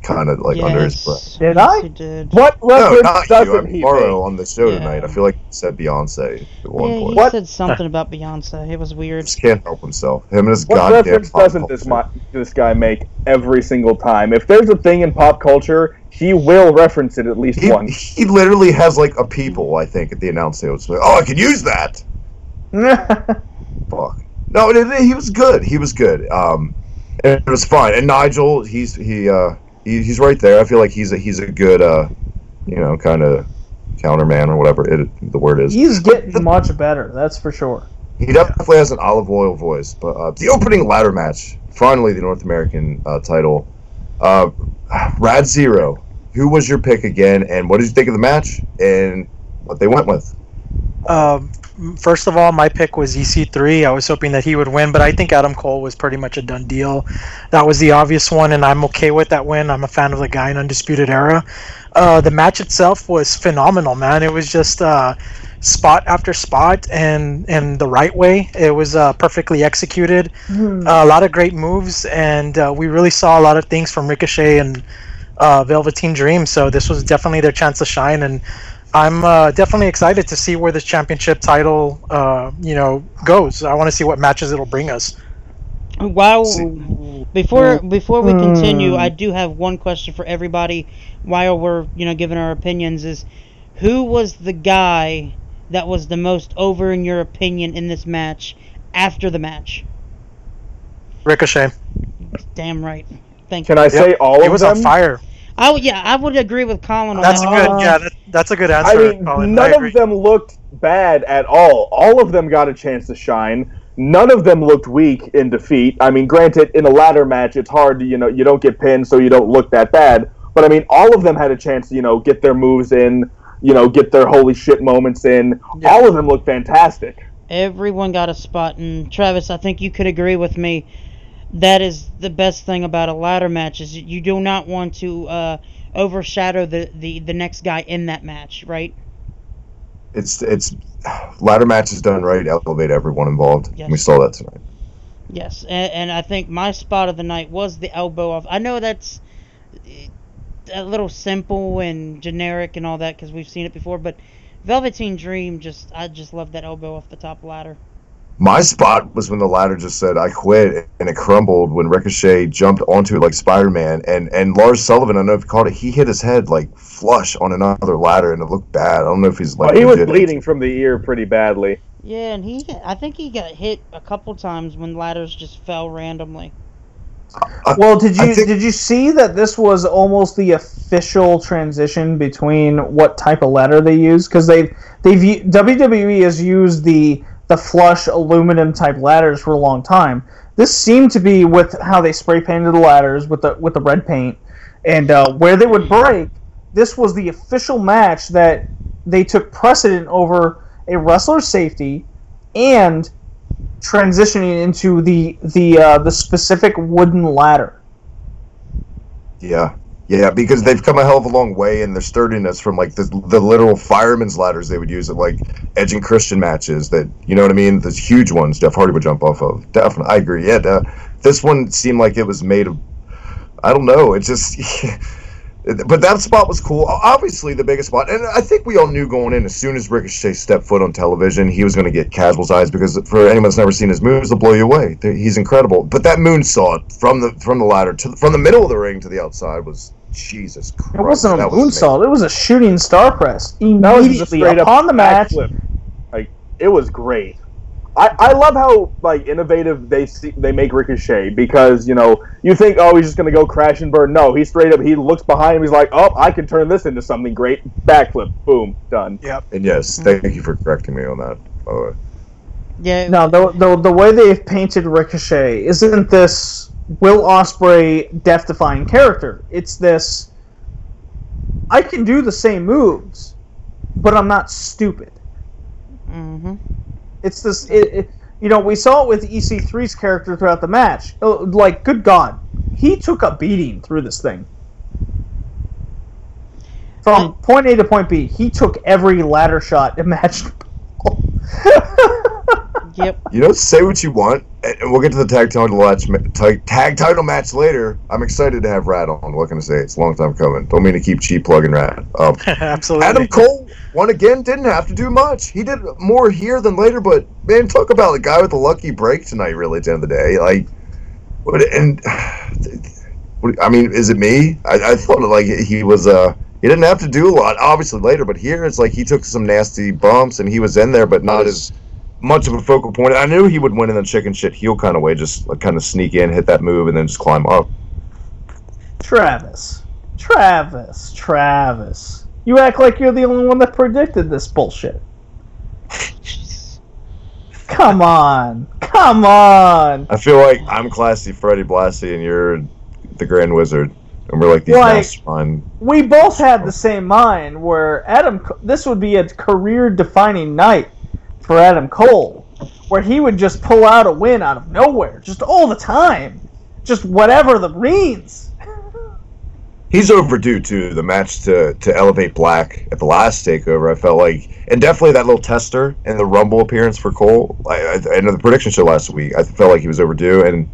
kind of like under his breath? Did Yes, I? he did. What No, reference not doesn't you. he Morrow make? on the show Yeah. tonight. I feel like he said Beyonce at one Yeah, point. he said something about Beyonce. It was weird. Just can't help himself. Him and his What goddamn reference pop doesn't this guy make every single time? If there's a thing in pop culture, he will reference it at least once. He literally has like a people, I think, at the announce table. It's like, oh, I could use that. Fuck. No, he was good. He was good. It was fine. And Nigel, he's right there. I feel like he's a good, kind of counterman or whatever the word is. He's getting much better, that's for sure. He definitely has an olive oil voice. But the opening ladder match, finally the North American title. Rad Zero, who was your pick again, and what did you think of the match and what they went with? First of all, my pick was EC3. I was hoping that he would win, but I think Adam Cole was pretty much a done deal. That was the obvious one, and I'm okay with that win. I'm a fan of the guy in Undisputed Era. The match itself was phenomenal, man. It was just spot after spot and the right way. It was perfectly executed. A lot of great moves, and we really saw a lot of things from Ricochet and Velveteen Dream, so this was definitely their chance to shine, and I'm definitely excited to see where this championship title, goes. I want to see what matches it'll bring us. Before we continue, I do have one question for everybody while we're giving our opinions. Is who was the guy that was the most over in your opinion in this match after the match? Ricochet. Damn right. Thank Can you. I say all of them? He was on fire. Oh yeah, I would agree with Colin on That's that. good. Yeah, that's a good answer. I mean, Colin. none of them looked bad at all. All of them got a chance to shine. None of them looked weak in defeat. I mean, granted, in a ladder match, it's hard to, you don't get pinned, so you don't look that bad. But I mean, all of them had a chance to, get their moves in, get their holy shit moments in. Yeah. All of them looked fantastic. Everyone got a spot, and Travis, I think you could agree with me. That is the best thing about a ladder match is you do not want to overshadow the next guy in that match, right? It's ladder matches done right elevate everyone involved. Yes. We saw that tonight. Yes, and I think my spot of the night was the elbow off. I know that's a little simple and generic and all that because we've seen it before, but Velveteen Dream I just love that elbow off the top ladder. My spot was when the ladder just said, I quit, and it crumbled when Ricochet jumped onto it like Spider-Man, and Lars Sullivan, I don't know if you caught it, he hit his head like flush on another ladder, and it looked bad. I don't know if he's like... Well, he was bleeding from the ear pretty badly. Yeah, and I think he got hit a couple times when ladders just fell randomly. Well, did you see that this was almost the official transition between what type of ladder they use? Because WWE has used the flush aluminum type ladders for a long time. This seemed to be with how they spray painted the ladders with the red paint, and where they would break. This was the official match that they took precedent over a wrestler's safety and transitioning into the specific wooden ladder. Yeah, because they've come a hell of a long way in their sturdiness from like the literal fireman's ladders they would use at like Edge and Christian matches. That you know what I mean? Those huge ones Jeff Hardy would jump off of. Definitely, I agree. Yeah, this one seemed like it was made of. I don't know. It just. But that spot was cool. Obviously, the biggest spot, and I think we all knew going in, as soon as Ricochet stepped foot on television, he was going to get casual's eyes, because for anyone that's never seen his moves, they'll blow you away. He's incredible. But that moonsault from the ladder from the middle of the ring to the outside was Jesus Christ. It wasn't a moonsault. It was a shooting star press Immediately upon the match. Like, it was great. I love how like innovative they make Ricochet, because you think, oh, he's just gonna go crash and burn. No, he looks behind him, he's like, oh, I can turn this into something great. Backflip, boom, done. Yep. And yes, thank you for correcting me on that, by the way. Yeah. No, the way they've painted Ricochet isn't this Will Ospreay death-defying character. It's this, I can do the same moves, but I'm not stupid. Mm-hmm. It's this, we saw it with EC3's character throughout the match. Like, good God, he took a beating through this thing. From point A to point B, he took every ladder shot imaginable. Yep. Say what you want, and we'll get to the tag title match later. I'm excited to have Rad on. What can I say? It's a long time coming. Don't mean to keep cheap plugging Rad. Absolutely. Adam Cole won again. Didn't have to do much. He did more here than later, but man, talk about the guy with the lucky break tonight. Really, at the end of the day, I mean, is it me? I thought like he was he didn't have to do a lot, obviously later, but here it's like he took some nasty bumps and he was in there, but not as much of a focal point. I knew he would win in the chicken shit heel kind of way, just like kind of sneak in, hit that move, and then just climb up. Travis. You act like you're the only one that predicted this bullshit. Come on. I feel like I'm Classy Freddy Blassie and you're the Grand Wizard. And we're like these mastermind. We both had the same mind where this would be a career-defining night for Adam Cole, where he would just pull out a win out of nowhere, just all the time. Just whatever the means. He's overdue, too. The match to elevate Black at the last TakeOver, I felt like. And definitely that little tester and the Rumble appearance for Cole. I know the prediction show last week, I felt like he was overdue, and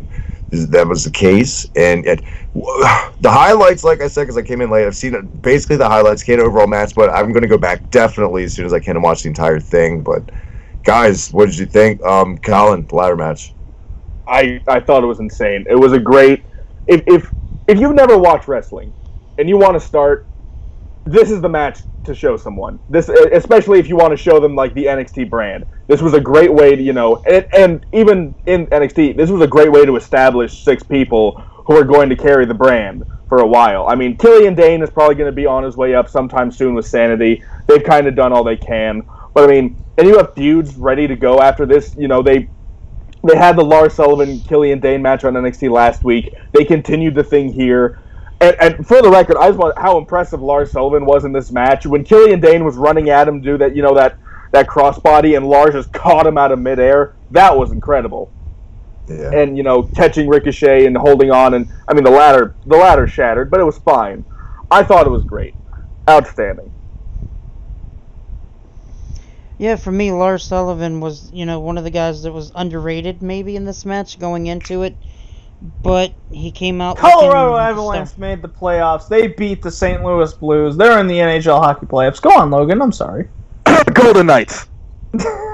that was the case. And the highlights, like I said, because I came in late, I've seen basically the highlights, can't overall match, but I'm going to go back definitely as soon as I can and watch the entire thing. But guys, what did you think? Colin, the ladder match. I thought it was insane. It was a great. If you've never watched wrestling and you want to start, this is the match to show someone. This, especially if you want to show them like the NXT brand. This was a great way to, and even in NXT, this was a great way to establish 6 people who are going to carry the brand for a while. I mean, Killian Dane is probably going to be on his way up sometime soon with Sanity. They've kind of done all they can. But, I mean, and you have feuds ready to go after this. They had the Lars Sullivan-Killian Dane match on NXT last week. They continued the thing here. And for the record, I just want how impressive Lars Sullivan was in this match. When Killian Dane was running at him to do that, that crossbody, and Lars just caught him out of midair, that was incredible. Yeah. And, catching Ricochet and holding on, and I mean the ladder shattered, but it was fine. I thought it was great. Outstanding. Yeah, for me, Lars Sullivan was, one of the guys that was underrated maybe in this match going into it. But he came out. Colorado Avalanche made the playoffs. They beat the St. Louis Blues. They're in the NHL hockey playoffs. Go on, Logan. I'm sorry. Golden Knights.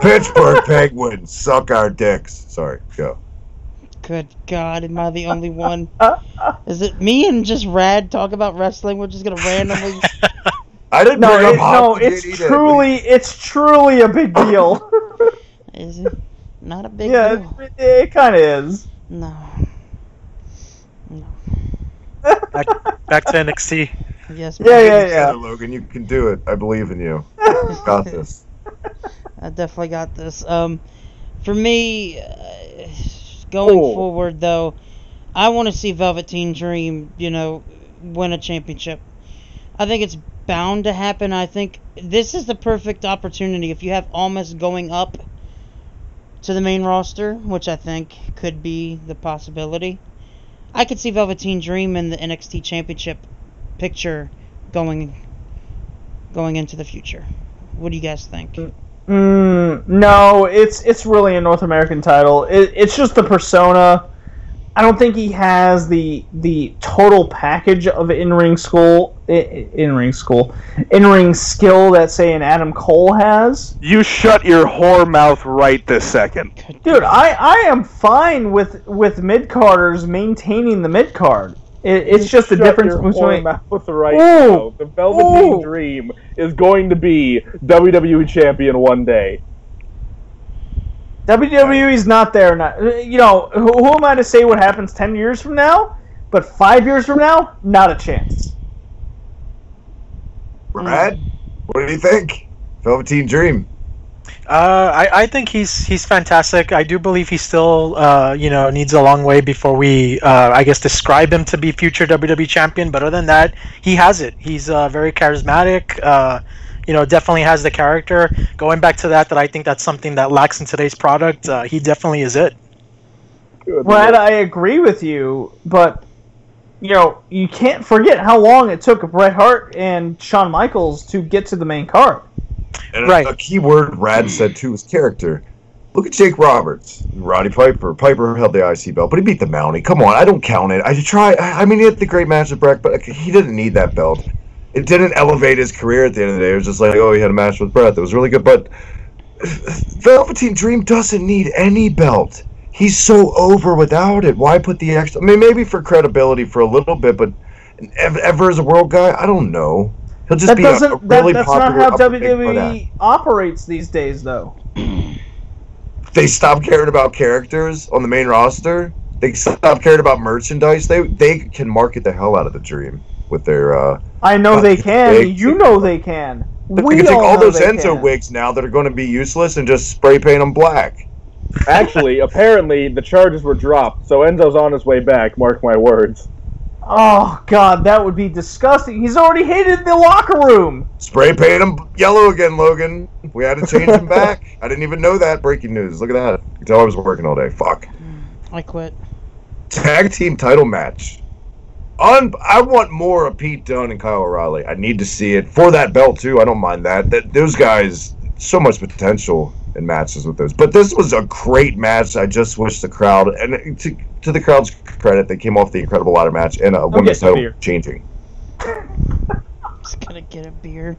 Pittsburgh Penguins suck our dicks. Sorry, go. Good God, am I the only one? Is it me and just Rad talk about wrestling? We're just gonna randomly. I didn't bring up hockey. It's truly a big deal. Is it not a big deal? Yeah, it kind of is. No. Back to NXT. Yes. Yeah. Logan, you can do it. I believe in you. You got this. I definitely got this. For me, going forward though, I want to see Velveteen Dream, win a championship. I think it's bound to happen. I think this is the perfect opportunity if you have Almas going up to the main roster, which I think could be the possibility. I could see Velveteen Dream in the NXT Championship picture going into the future. What do you guys think? No, it's really a North American title. It's just the persona. I don't think he has the total package of in-ring skill that, say, an Adam Cole has. You shut your whore mouth right this second. Dude, I am fine with mid-carders maintaining the mid-card. It's just the difference between... Mouth right now. The Velveteen Dream is going to be WWE champion one day. WWE's not there. Who am I to say what happens 10 years from now? But 5 years from now, not a chance. Brad, what do you think? Velveteen Dream. I think he's fantastic. I do believe he still needs a long way before we describe him to be future WWE champion. But other than that, he has it. He's very charismatic. Definitely has the character. Going back to that I think that's something that lacks in today's product. He definitely is it. Brad, I agree with you, but you can't forget how long it took Bret Hart and Shawn Michaels to get to the main card. And a key word Rad said too was character. Look at Jake Roberts, Roddy Piper. Piper held the IC belt, but he beat the Mountie. Come on, I don't count it. I mean, he had the great match with Bret, but he didn't need that belt. It didn't elevate his career at the end of the day. It was just like, he had a match with Bret that was really good. But Velveteen Dream doesn't need any belt. He's so over without it. Why put the extra? I mean, maybe for credibility for a little bit, but ever as a world guy, I don't know. He'll just that's not how WWE operates these days, though. They stopped caring about characters on the main roster. They stopped caring about merchandise. They can market the hell out of the Dream with their. I know they can. They can. We can take all those Enzo wigs now that are going to be useless and just spray paint them black. Actually, apparently the charges were dropped, so Enzo's on his way back. Mark my words. Oh, God, that would be disgusting. He's already hated the locker room. Spray paint him yellow again, Logan. We had to change him back. I didn't even know that. Breaking news. Look at that. You can tell I was working all day. Fuck. I quit. Tag team title match. I want more of Pete Dunne and Kyle O'Reilly. I need to see it. For that belt, too. I don't mind that. Those guys, so much potential in matches with those. But this was a great match. I just wish the crowd, and to the crowd's credit, they came off the incredible ladder match and a women's title changing. Just gonna get a beer.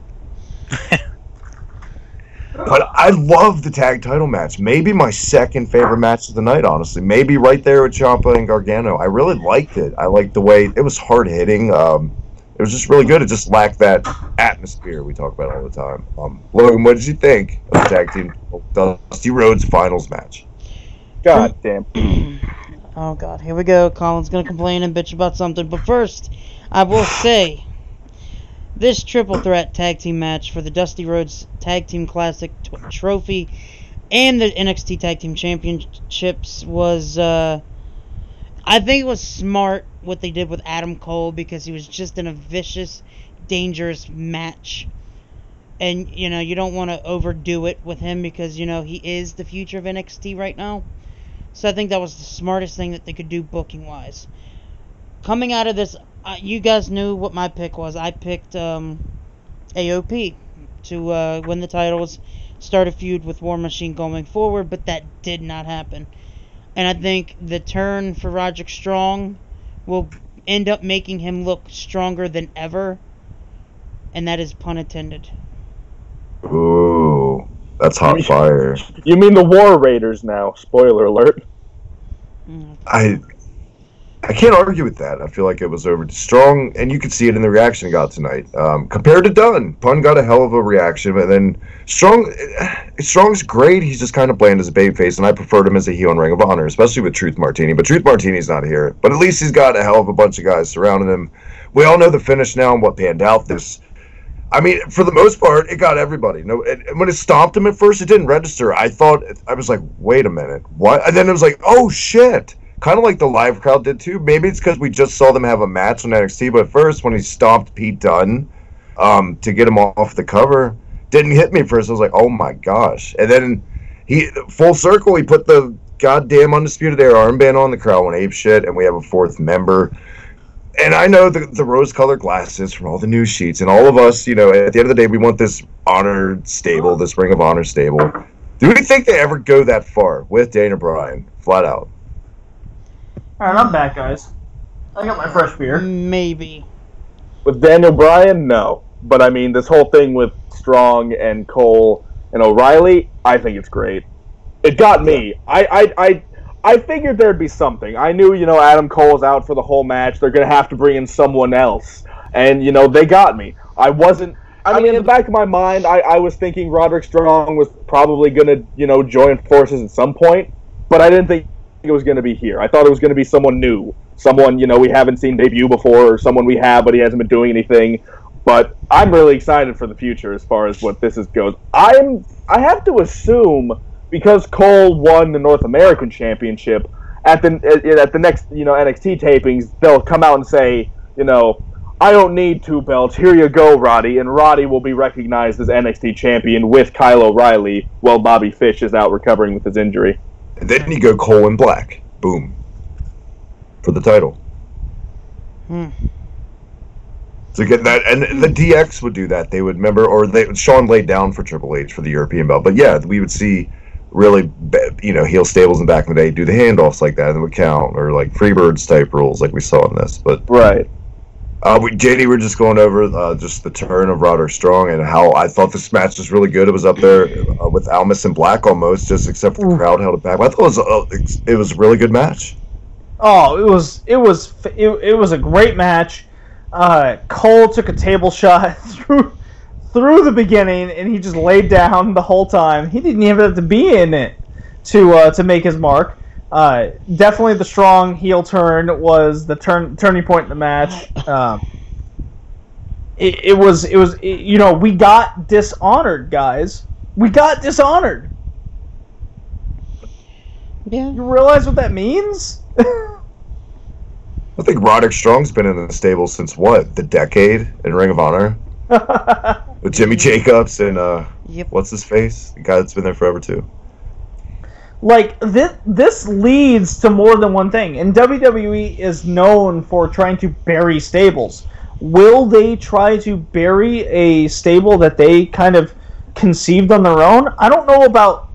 But I love the tag title match. Maybe my second favorite match of the night, honestly. Maybe right there with Ciampa and Gargano. I really liked it. I liked the way it was hard hitting. It was just really good. It just lacked that atmosphere we talk about all the time. Logan, what did you think of the tag team Dusty Rhodes finals match? God damn. Oh God, here we go. Colin's gonna complain and bitch about something, but first, I will say, this triple threat tag team match for the Dusty Rhodes Tag Team Classic Trophy and the NXT Tag Team Championships was, I think it was smart what they did with Adam Cole, because he was just in a vicious, dangerous match. And, you know, you don't want to overdo it with him because, you know, he is the future of NXT right now. So I think that was the smartest thing that they could do booking-wise. Coming out of this, you guys knew what my pick was. I picked AOP to win the titles, start a feud with War Machine going forward, but that did not happen. And I think the turn for Roderick Strong will end up making him look stronger than ever, and that is pun intended. Ooh, that's hot fire. You mean the War Raiders now? Spoiler alert. I can't argue with that. I feel like it was over Strong, and you could see it in the reaction he got tonight. Compared to Dunn, Pun got a hell of a reaction, but then Strong's great. He's just kind of bland as a babyface, and I preferred him as a heel in Ring of Honor, especially with Truth Martini. But Truth Martini's not here. But at least he's got a hell of a bunch of guys surrounding him. We all know the finish now and what panned out. I mean, for the most part, it got everybody. No, and when it stopped him at first, it didn't register. I was like, wait a minute, what? And then it was like, oh shit. Kind of like the live crowd did too. Maybe it's because we just saw them have a match on NXT, but at first, when he stopped Pete Dunne to get him off the cover, didn't hit me at first. I was like, oh my gosh. And then full circle, he put the goddamn Undisputed Era armband on, the crowd went ape shit, and we have a fourth member. And I know the rose-colored glasses from all the news sheets, and all of us, you know, at the end of the day, we want this Honor stable, this Ring of Honor stable. Do we think they ever go that far with Dana Bryan, flat out? Alright, I'm back, guys. I got my fresh beer. Maybe. With Daniel Bryan, no. But I mean, this whole thing with Strong and Cole and O'Reilly, I think it's great. It got me. I figured there'd be something. I knew, you know, Adam Cole's out for the whole match. They're going to have to bring in someone else. And, you know, they got me. I mean, in the back of my mind, I was thinking Roderick Strong was probably going to, you know, join forces at some point. But I didn't think it was going to be here. I thought it was going to be someone new. Someone, you know, we haven't seen debut before, or someone we have, but he hasn't been doing anything. But I'm really excited for the future as far as what this goes. I have to assume, because Cole won the North American Championship, at the next, you know, NXT tapings, they'll come out and say, you know, I don't need 2 belts. Here you go, Roddy. And Roddy will be recognized as NXT champion with Kyle O'Reilly while Bobby Fish is out recovering with his injury. And then you go Cole and Black. Boom. For the title. To get that, and the DX would do that. They would remember, or Shawn laid down for Triple H for the European belt. But yeah, we would see really, you know, heel stables in the back in the day do the handoffs like that, and it would count, or like Freebirds type rules like we saw in this. But right. JD, we're just going over just the turn of Roderick Strong and how I thought this match was really good. It was up there with Almas and Black almost, just except for the crowd held it back. But I thought it was a really good match. Oh, it was a great match. Cole took a table shot through the beginning, and he just laid down the whole time. He didn't even have to be in it to make his mark. Definitely the Strong heel turn was the turning point in the match. It was you know, we got dishonored, guys. We got dishonored. Yeah. You realize what that means? I think Roderick Strong's been in the stable since what, the decade in Ring of Honor? With Jimmy Jacobs and what's his face? The guy that's been there forever too. Like, this leads to more than one thing, and WWE is known for trying to bury stables. Will they try to bury a stable that they kind of conceived on their own? I don't know about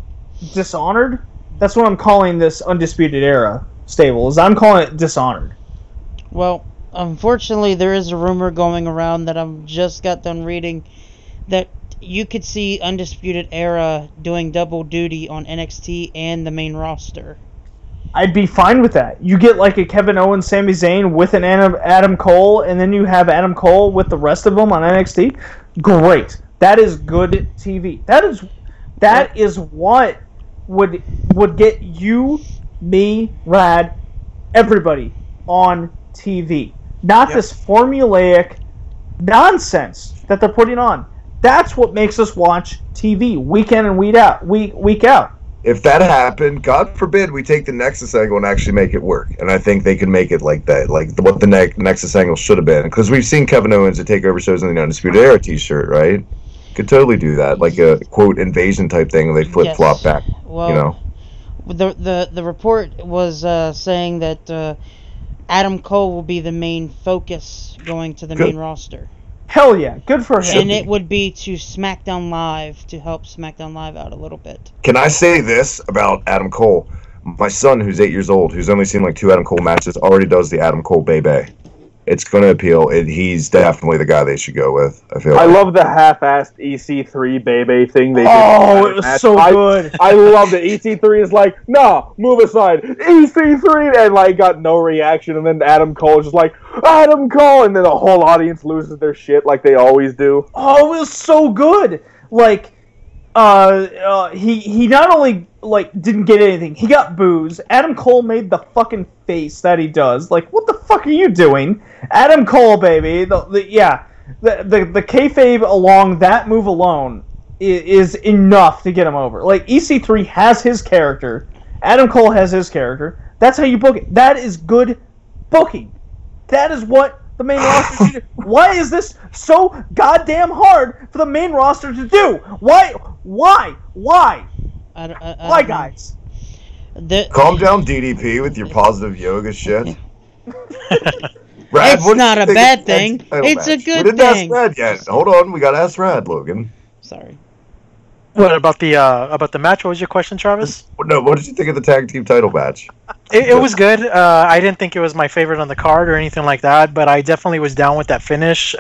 Dishonored. That's what I'm calling this Undisputed Era stable, is I'm calling it Dishonored. Well, unfortunately, there is a rumor going around that I've just got done reading that you could see Undisputed Era doing double duty on NXT and the main roster. I'd be fine with that. You get like a Kevin Owens, Sami Zayn with an Adam Cole, and then you have Adam Cole with the rest of them on NXT. Great. That is good TV. That is what would get you, me, Rad, everybody on TV. Not this formulaic nonsense that they're putting on. That's what makes us watch TV week in and week out. If that happened, God forbid we take the Nexus angle and actually make it work. And I think they can make it like that, like what the Nexus angle should have been. Because we've seen Kevin Owens at Takeover shows in the Undisputed Era t-shirt, right? Could totally do that, like a quote invasion type thing, and they flip-flop back. Well, you know, the report was saying that Adam Cole will be the main focus going to the main roster. Hell yeah, good for him. And it would be to SmackDown Live, to help SmackDown Live out a little bit. Can I say this about Adam Cole? My son, who's 8 years old, who's only seen like 2 Adam Cole matches, already does the Adam Cole Bebe. It's going to appeal. He's definitely the guy they should go with, I feel I like. love the half-assed EC3 Bebe thing they did. Oh, it was so good. I love that EC3 is like, nah, move aside. EC3! And like got no reaction. And then Adam Cole is just like, Adam Cole! And then the whole audience loses their shit like they always do. Oh, it was so good. Like, he not only like didn't get anything, he got boos. Adam Cole made the fucking face that he does. Like, what the fuck are you doing? Adam Cole, baby. The kayfabe along that move alone is enough to get him over. Like, EC3 has his character. Adam Cole has his character. That's how you book it. That is good booking. That is what the main roster should do. Why is this so goddamn hard for the main roster to do? Why? Why, guys? Calm down, DDP, with your positive yoga shit. Rad, it's not a bad thing. It's a good thing. We didn't ask Rad yet. Hold on, we gotta ask Rad, Logan. Sorry. What about the match? What was your question, Travis? No, what did you think of the tag team title match? It was good. I didn't think it was my favorite on the card or anything like that, but I definitely was down with that finish.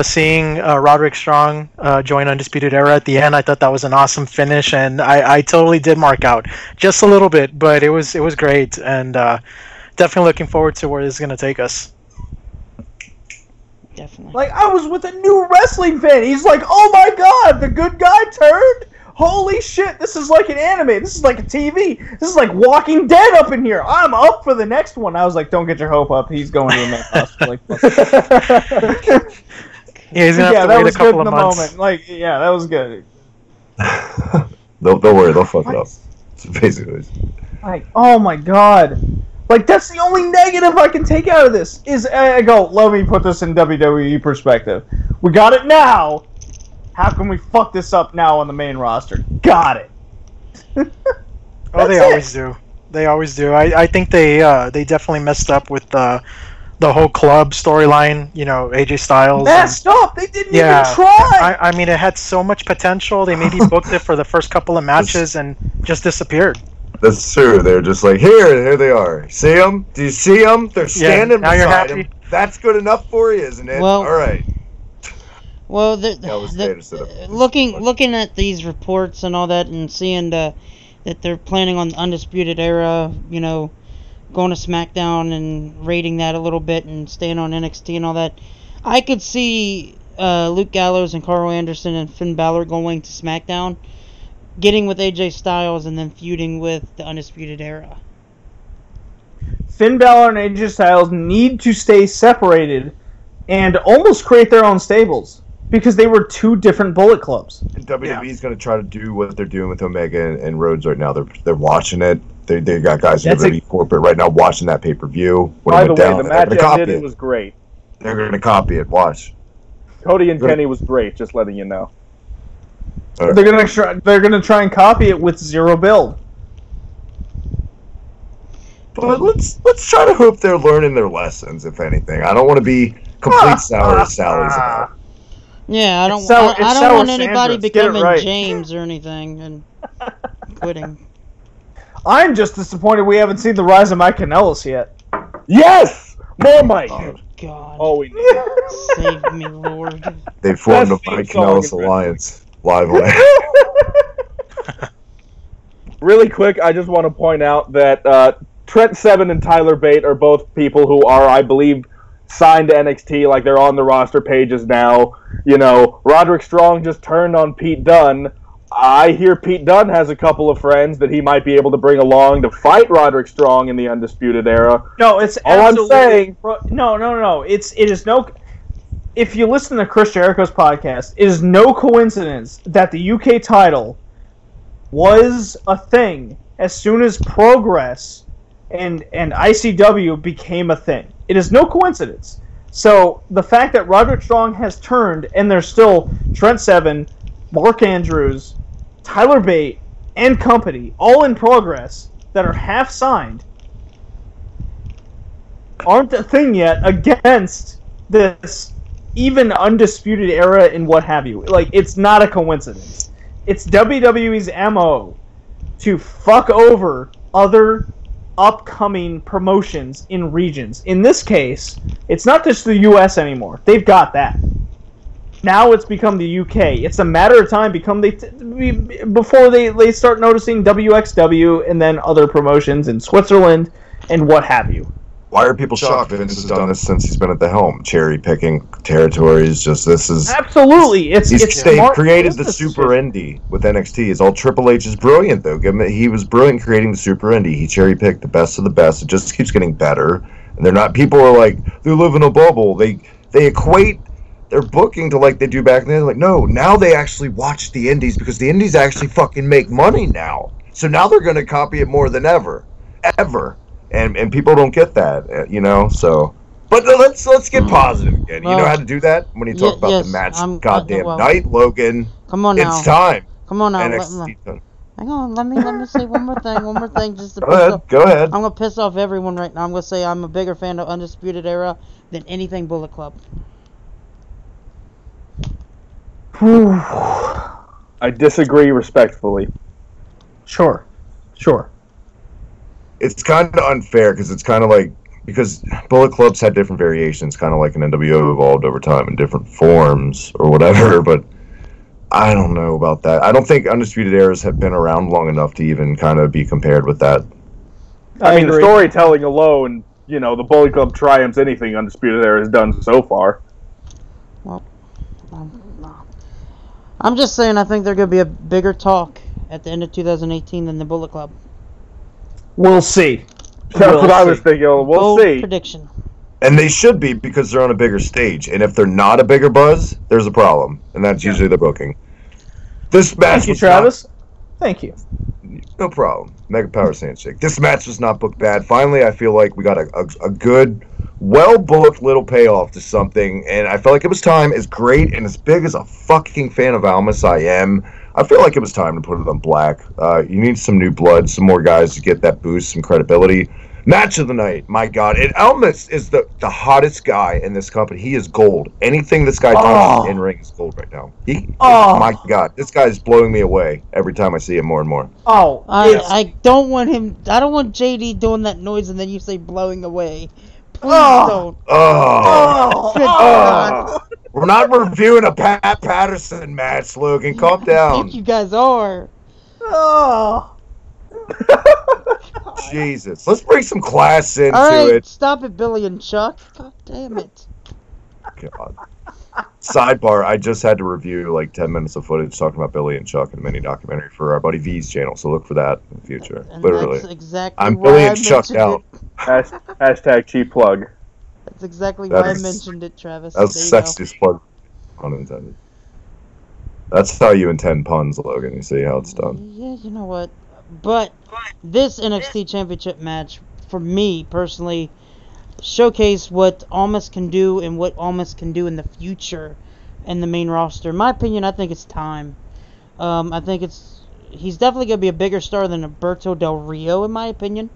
Seeing Roderick Strong join Undisputed Era at the end, I thought that was an awesome finish, and I totally did mark out just a little bit, but it was great, and definitely looking forward to where this is going to take us. Definitely. Like, I was with a new wrestling fan. He's like, oh my god, the good guy turned? Holy shit, this is like an anime. This is like a TV. This is like Walking Dead up in here. I'm up for the next one. I was like, don't get your hope up. He's going to the main roster. Like, yeah, he's going to have to wait a couple of months. Moment. Like, yeah, that was good. Don't worry, they'll fuck it up. So basically. Like, oh my god. Like, that's the only negative I can take out of this. Is I go, let me put this in WWE perspective. We got it now. How can we fuck this up now on the main roster? Got it. Oh, they always do. They always do. I think they definitely messed up with the whole club storyline. You know, AJ Styles. Messed up. They didn't even try. I mean, it had so much potential. They maybe booked it for the first couple of matches and just disappeared. That's true. They're just like, here they are. See them? Do you see them? They're standing beside him. That's good enough for you, isn't it? Well, all right. Well, looking at these reports and all that, and seeing that they're planning on the Undisputed Era, you know, going to SmackDown and raiding that a little bit and staying on NXT and all that, I could see Luke Gallows and Carl Anderson and Finn Balor going to SmackDown, getting with AJ Styles, and then feuding with the Undisputed Era. Finn Balor and AJ Styles need to stay separated and almost create their own stables. Because they were two different Bullet Clubs. And WWE's going to try to do what they're doing with Omega and Rhodes right now. They're watching it. They got guys in WWE corporate right now watching that pay-per-view. By the way, the match ended was great. They're going to copy it. Watch. Cody and Kenny was great. Just letting you know. Right. They're going to try and copy it with zero build. But let's try to hope they're learning their lessons, if anything. I don't want to be complete sour Sally's about it. Yeah, I don't want anybody becoming James or anything and quitting. I'm just disappointed we haven't seen the rise of Mike Kanellis yet. Yes! More Mike! God. All we need. Save me, Lord. They formed a Best theme Mike song Kanellis in alliance. Live on. Really quick, I just want to point out that Trent Seven and Tyler Bate are both people who are, I believe, signed to NXT. Like, they're on the roster pages now. You know, Roderick Strong just turned on Pete Dunne. I hear Pete Dunne has a couple of friends that he might be able to bring along to fight Roderick Strong in the Undisputed Era. No, it's all I'm saying. No. It is no. If you listen to Chris Jericho's podcast, it is no coincidence that the UK title was a thing as soon as Progress and ICW became a thing. It is no coincidence. So the fact that Roderick Strong has turned and there's still Trent Seven, Mark Andrews, Tyler Bate, and company all in Progress that are half signed aren't a thing yet against this even Undisputed Era and what have you. Like, it's not a coincidence. It's WWE's MO to fuck over other upcoming promotions in regions. In this case, it's not just the US anymore. They've got that. Now it's become the UK. It's a matter of time before they start noticing WXW and then other promotions in Switzerland and what have you. Why are people shocked? Vince has done this since he's been at the helm, cherry picking territories. Just this is absolutely. They've created the Super Indie with NXT. It's all Triple H is brilliant though. He was brilliant creating the Super Indie. He cherry picked the best of the best. It just keeps getting better. And they're not. People are like they live in a bubble. They equate their booking to like they do back then. Like no, now they actually watch the indies because the indies actually fucking make money now. So now they're going to copy it more than ever. And people don't get that, you know. So, but let's get positive again. Well, you know how to do that when you talk about the match, goddamn night, Logan. Come on now. It's time. Come on now. NXT. Hang on. Let me say one more thing. Just to Go ahead. I'm gonna piss off everyone right now. I'm gonna say I'm a bigger fan of Undisputed Era than anything Bullet Club. I disagree respectfully. Sure. It's kind of unfair because it's kind of like because Bullet Clubs had different variations, kind of like an NWO evolved over time in different forms or whatever. But I don't know about that. I don't think Undisputed Eras have been around long enough to even kind of be compared with that. I mean, the storytelling alone, you know, the Bullet Club triumphs anything Undisputed Era has done so far. Well, I'm just saying I think there's going to be a bigger talk at the end of 2018 than the Bullet Club. We'll see. That's what I was thinking. We'll see. Prediction. And they should be because they're on a bigger stage. And if they're not a bigger buzz, there's a problem. And that's usually the booking. This match Thank you, Travis. Thank you. No problem. Mega Power Handshake. This match was not booked bad. Finally, I feel like we got a good, well-booked little payoff to something. And I felt like it was time. As great and as big as a fucking fan of Almas I am, I feel like it was time to put it on Black. You need some new blood, some more guys to get that boost, some credibility. Match of the night, my God. And Almas is the hottest guy in this company. He is gold. Anything this guy does in ring is gold right now. My God. This guy is blowing me away every time I see him more and more. I don't want him. I don't want JD doing that noise and then you say blowing away. Please don't. We're not reviewing a Pat Patterson match, Logan. Calm down. I think you guys are. Jesus. Let's bring some class into it. Stop it, Billy and Chuck. God damn it. God. Sidebar, I just had to review like 10 minutes of footage talking about Billy and Chuck in a mini documentary for our buddy V's channel, so look for that in the future. And literally. That's exactly I'm why Billy I and Chuck out. Hashtag cheap plug. That's exactly why I mentioned it, Travis. That's the sexiest plug. Unintended. That's how you intend puns, Logan. You see how it's done. Yeah, you know what? But this NXT Championship match, for me personally, showcase what Almas can do and what Almas can do in the future in the main roster. In my opinion, I think it's time. I think he's definitely going to be a bigger star than Alberto Del Rio, in my opinion.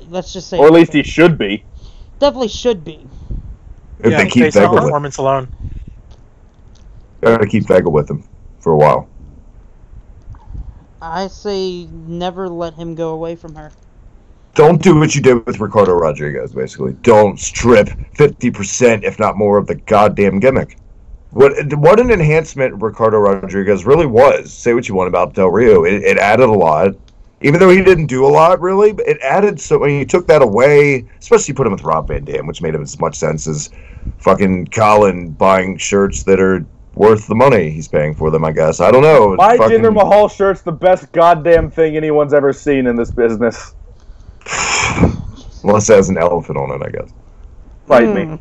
Let's just say, or at least he should be. Definitely should be. If they keep based on Vega performance alone. They're going to keep Vega with him for a while. I say never let him go away from her. Don't do what you did with Ricardo Rodriguez, basically. Don't strip 50%, if not more, of the goddamn gimmick. What an enhancement Ricardo Rodriguez really was. Say what you want about Del Rio. It added a lot. Even though he didn't do a lot, really, but it added so when you took that away, especially put him with Rob Van Dam, which made as much sense as fucking Colin buying shirts that are worth the money he's paying for them, I guess. I don't know. My Jinder Mahal shirt's the best goddamn thing anyone's ever seen in this business. Unless it has an elephant on it, I guess. Fight me.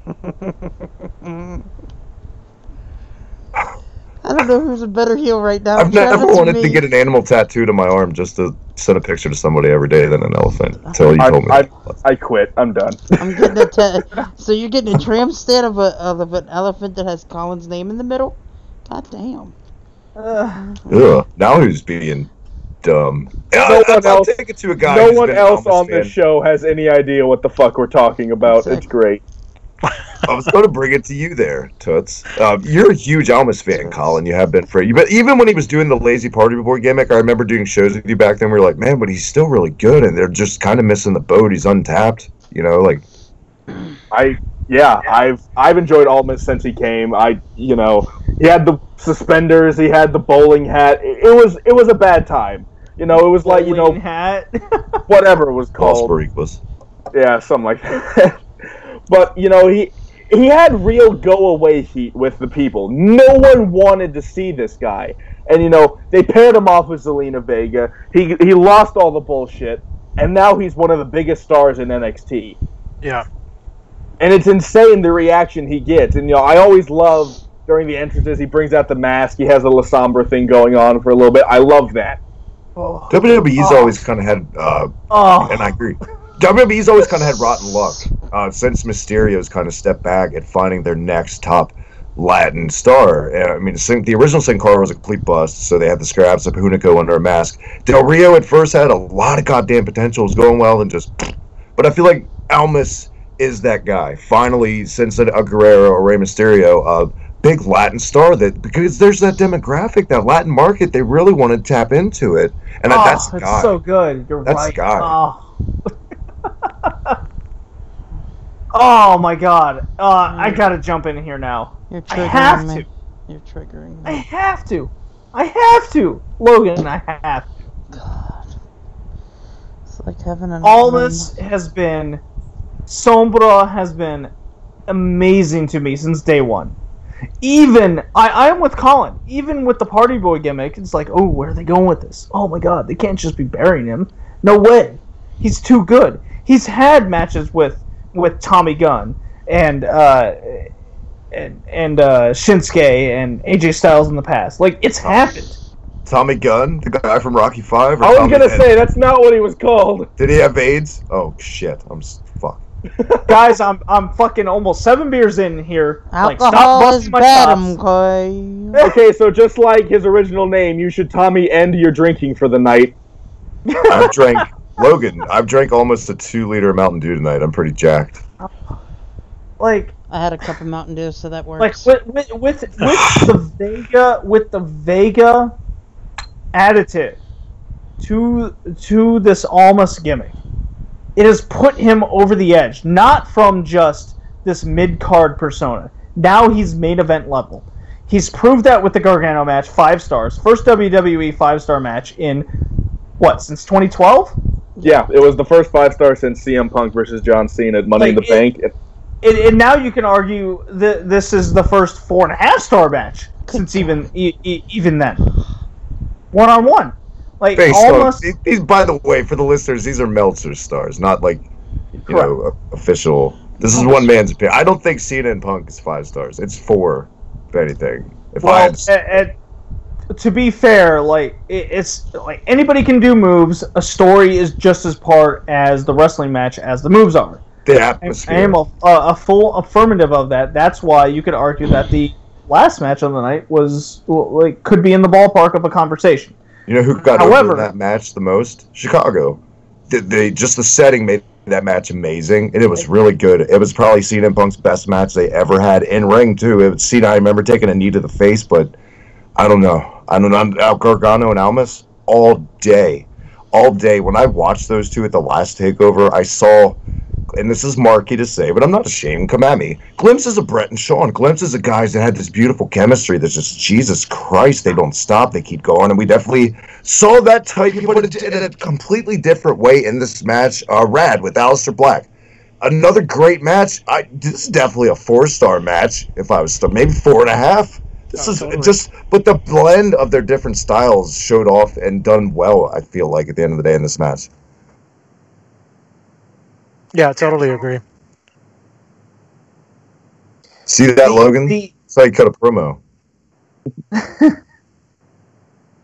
I don't know who's a better heel right now. I've never wanted to get an animal tattooed on my arm just to send a picture to somebody every day than an elephant. Until you told me. I quit. I'm done. I'm getting so you're getting a tramp stamp of an elephant that has Colin's name in the middle? God damn. Ugh. Now who's being dumb? I'll take it to a guy. No one else on this show has any idea what the fuck we're talking about. Exactly. It's great. I was going to bring it to you there, Toots. You're a huge Almas fan, Colin. You have been for you. But even when he was doing the Lazy Party Boy gimmick, I remember doing shows with you back then. We were like, man, but he's still really good, and they're just kind of missing the boat. He's untapped, you know. Like, I've enjoyed Almas since he came. He had the suspenders, he had the bowling hat. It was a bad time. You know, it was like bowling hat, whatever it was called. Los Yeah, something like that. But, he had real go-away heat with the people. No one wanted to see this guy. And, they paired him off with Zelina Vega. He lost all the bullshit. And now he's one of the biggest stars in NXT. Yeah. And it's insane the reaction he gets. And, I always love, during the entrances, he brings out the mask. He has a La Sombra thing going on for a little bit. I love that. WWE's always kind of had, and I agree. WWE's always kind of had rotten luck since Mysterio's kind of stepped back at finding their next top Latin star. I mean, the original Sin Cara was a complete bust, so they had the scraps of Hunico under a mask. Del Rio at first had a lot of goddamn potential, was going well, and just... But I feel like Almas is that guy. Finally, since a Guerrero or Rey Mysterio, a big Latin star, because there's that demographic, that Latin market, they really want to tap into it. And that's the guy. It's so good. You're right. That's the guy. Oh my god. I gotta jump in here now. You're triggering I have me. to. You're triggering me. I have to. Logan, I have to. God. It's like having an Almas has been... Sombra has been amazing to me since day one. Even... I am with Colin. Even with the Party Boy gimmick, it's like, oh, where are they going with this? Oh my god, they can't just be burying him. No way. He's too good. He's had matches with Tommy Gunn and Shinsuke and AJ Styles in the past. Like, it's happened. Tommy Gunn, the guy from Rocky V? I was going to say, that's not what he was called. Did he have AIDS? Oh, shit. Fuck. Guys, I'm fucking almost 7 beers in here. Alcohol is bad, okay? Okay, so just like his original name, you should Tommy end your drinking for the night. I've drank almost a 2-liter Mountain Dew tonight. I'm pretty jacked. Like, I had a cup of Mountain Dew, so that works. Like with the Vega additive to this Almas gimmick, it has put him over the edge. Not from just this mid-card persona. Now he's main event level. He's proved that with the Gargano match, 5 stars. First WWE 5-star match in, since 2012? Yeah, it was the first 5-star since CM Punk versus John Cena at Money in the Bank. And now you can argue that this is the first 4.5-star match since even then. 1-on-1. Like, almost. These, by the way, for the listeners, these are Meltzer stars, not like official. This is one man's opinion. I don't think Cena and Punk is 5 stars. It's 4, if anything. To be fair, it's like anybody can do moves. A story is just as part as the wrestling match as the moves are. The atmosphere. I am a full affirmative of that. That's why you could argue that the last match of the night was could be in the ballpark of a conversation. You know who got over in that match the most? Chicago. Just the setting made that match amazing, and it was really good. It was probably Cena and Punk's best match they ever had in ring too. It was Cena. I remember taking a knee to the face, but I don't know. Gargano and Almas all day. all day. When I watched those two at the last takeover, I saw, and this is marky to say, but I'm not ashamed, come at me, glimpses of Brett and Sean, glimpses of guys that had this beautiful chemistry that's just, Jesus Christ, they don't stop, they keep going, and we definitely saw that type, but it in a completely different way in this match. Rad with Aleister Black. Another great match. This is definitely a 4-star match, if I was maybe 4.5. This is totally. Just, but the blend of their different styles showed off and done well, I feel like, at the end of the day in this match. Yeah, I totally agree. See that, Logan? It's like cut a promo.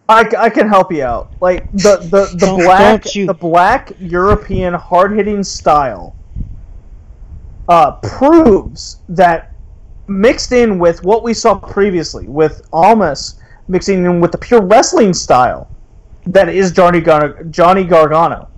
I can help you out. Like the black European hard hitting style proves that, mixed in with what we saw previously with Almas mixing in with the pure wrestling style that is Johnny Gargano.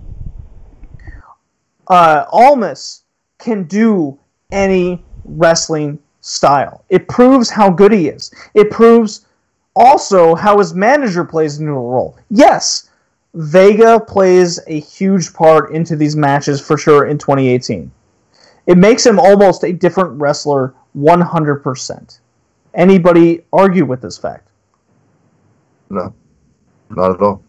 Almas can do any wrestling style. It proves how good he is. It proves also how his manager plays into a role. Yes, Vega plays a huge part into these matches for sure in 2018. It makes him almost a different wrestler 100%. Anybody argue with this fact? No, not at all.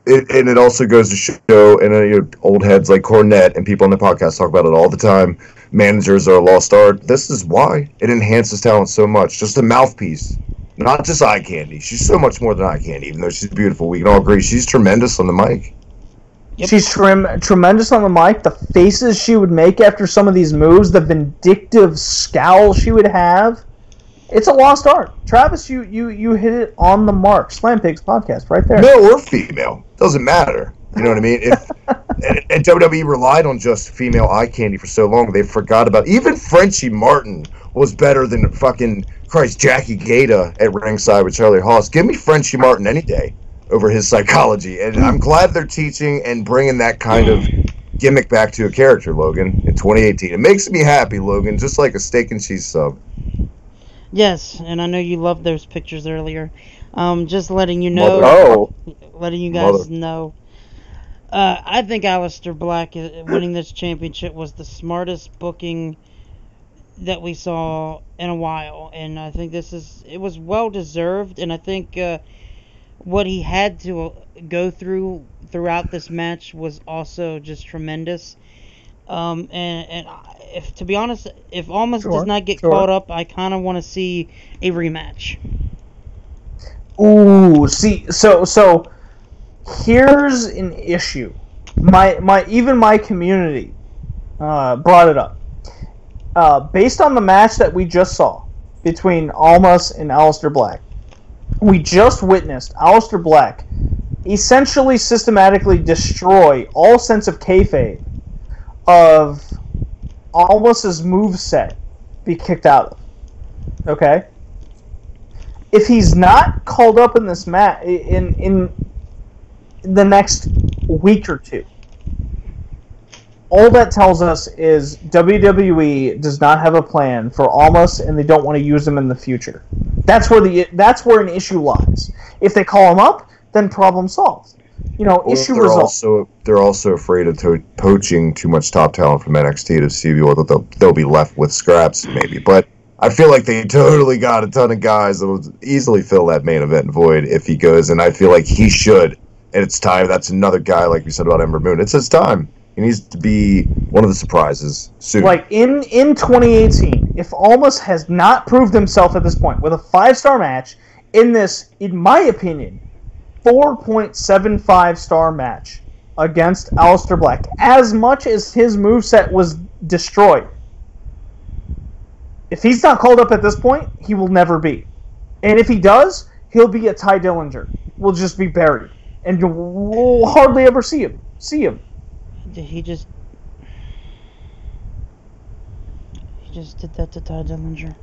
And it also goes to show, and old heads like Cornette and people on the podcast talk about it all the time, managers are a lost art. This is why it enhances talent so much. Just a mouthpiece, not just eye candy. She's so much more than eye candy, even though she's beautiful. We can all agree she's tremendous on the mic. Yep. She's tremendous on the mic. The faces she would make after some of these moves, the vindictive scowl she would have. It's a lost art. Travis, you hit it on the mark. Slam Pigs podcast right there. Male or female. Doesn't matter. You know what I mean? And WWE relied on just female eye candy for so long, they forgot about... Even Frenchie Martin was better than fucking, Jackie Gata at ringside with Charlie Haas. Give me Frenchie Martin any day over his psychology. And I'm glad they're teaching and bringing that kind of gimmick back to a character, Logan, in 2018. It makes me happy, Logan, just like a steak and cheese sub. Yes, and I know you loved those pictures earlier. Just letting you know, letting you guys know. I think Aleister Black winning this championship was the smartest booking that we saw in a while, and I think it was well deserved. And I think what he had to go throughout this match was also just tremendous. And if, to be honest, if Almas does not get caught up, I kind of want to see a rematch. Ooh, see, so here's an issue. My community brought it up. Based on the match that we just saw between Almas and Aleister Black, we just witnessed Aleister Black essentially systematically destroy all sense of kayfabe of Almas's moveset be kicked out of. Okay? If he's not called up in this match in the next week or two, all that tells us is WWE does not have a plan for Almas, and they don't want to use him in the future. That's where an issue lies. If they call him up, then problem solved. Issue resolved. They're also afraid of poaching too much top talent from NXT to see what they'll be left with scraps, maybe. But I feel like they totally got a ton of guys that would easily fill that main event void if he goes, and I feel like he should. And it's time. That's another guy, like we said about Ember Moon. It's his time. He needs to be one of the surprises soon. Like in 2018, if Almas has not proved himself at this point with a 5-star match in this, in my opinion, 4.75 star match against Aleister Black, as much as his moveset was destroyed, if he's not called up at this point, he will never be. And if he does, he'll be a Ty Dillinger. We'll just be buried. And we'll hardly ever see him. He just did that to Ty Dillinger.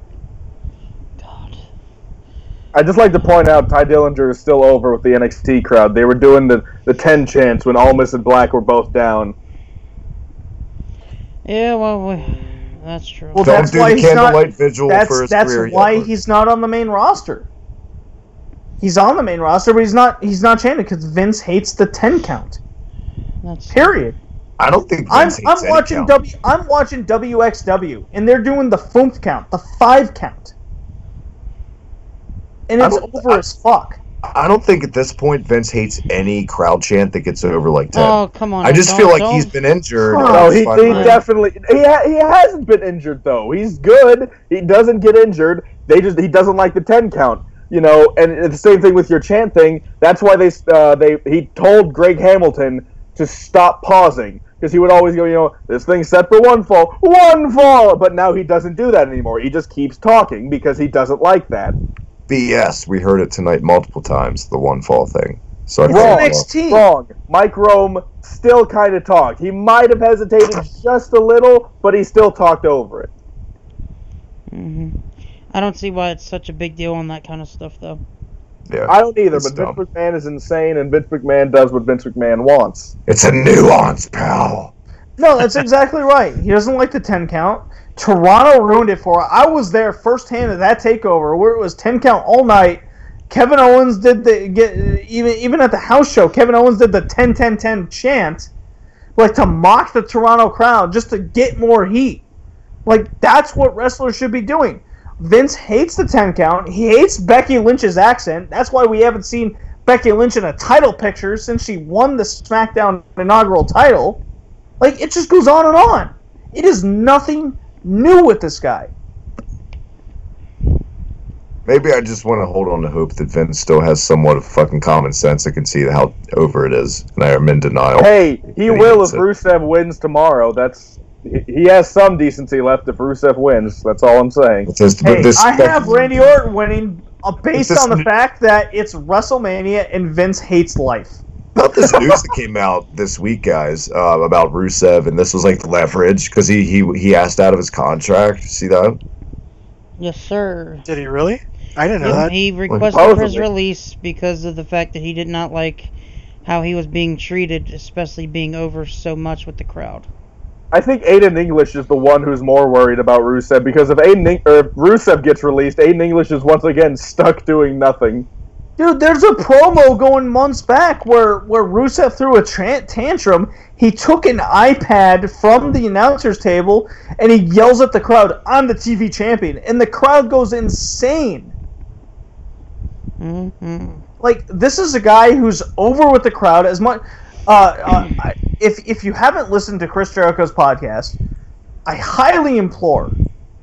God. I'd just like to point out Ty Dillinger is still over with the NXT crowd. They were doing the 10 chants when Almas and Black were both down. Yeah, well, that's true. Well, don't do the candlelight vigil for his career. That's why he's not on the main roster. He's on the main roster, but he's not chanting because Vince hates the 10 count. Period. I don't think I'm Vince hates any watching count. I'm watching WXW, and they're doing the foomph count, the 5 count, and it's over as fuck. I don't think at this point Vince hates any crowd chant that gets over like 10. Oh, come on. I just feel like he's been injured. No, he definitely he hasn't been injured though. He's good. He doesn't get injured. He doesn't like the 10 count. You know, and it's the same thing with your chant thing. That's why he told Greg Hamilton to stop pausing, because he would always go, you know, this thing's set for one fall, but now he doesn't do that anymore. He just keeps talking because he doesn't like that. BS. We heard it tonight multiple times, the one fall thing. So Wrong. Mike Rome still kind of talked. He might have hesitated just a little, but he still talked over it. Mm-hmm. I don't see why it's such a big deal on that kind of stuff, though. Yeah, I don't either, but dumb. Vince McMahon is insane, and Vince McMahon does what Vince McMahon wants. It's a nuance, pal. No, that's exactly right. He doesn't like the 10 count. Toronto ruined it for him. I was there firsthand at that takeover where it was 10 count all night. Kevin Owens did even at the house show. Kevin Owens did the 10-10-10 chant, like to mock the Toronto crowd, just to get more heat. Like that's what wrestlers should be doing. Vince hates the 10 count. He hates Becky Lynch's accent. That's why we haven't seen Becky Lynch in a title picture since she won the SmackDown inaugural title. Like, it just goes on and on. It is nothing new with this guy. Maybe I just want to hold on to hope that Vince still has somewhat of fucking common sense and can see how over it is. And I am in denial. Hey, he will if Rusev wins tomorrow. He has some decency left if Rusev wins. That's all I'm saying. I have Randy Orton winning based on the fact that it's WrestleMania and Vince hates life. About this news that came out this week, guys, about Rusev, and this was like leverage because he asked out of his contract. See that? Yes, sir. Did he really? I didn't know that. He requested his release because of the fact that he did not like how he was being treated, especially being over so much with the crowd. I think Aiden English is the one who's more worried about Rusev, because if Rusev gets released, Aiden English is once again stuck doing nothing. Dude, there's a promo going months back where Rusev threw a tantrum. He took an iPad from the announcer's table and he yells at the crowd, "I'm the TV champion," and the crowd goes insane. Mm-hmm. Like, this is a guy who's over with the crowd as much. If you haven't listened to Chris Jericho's podcast, I highly implore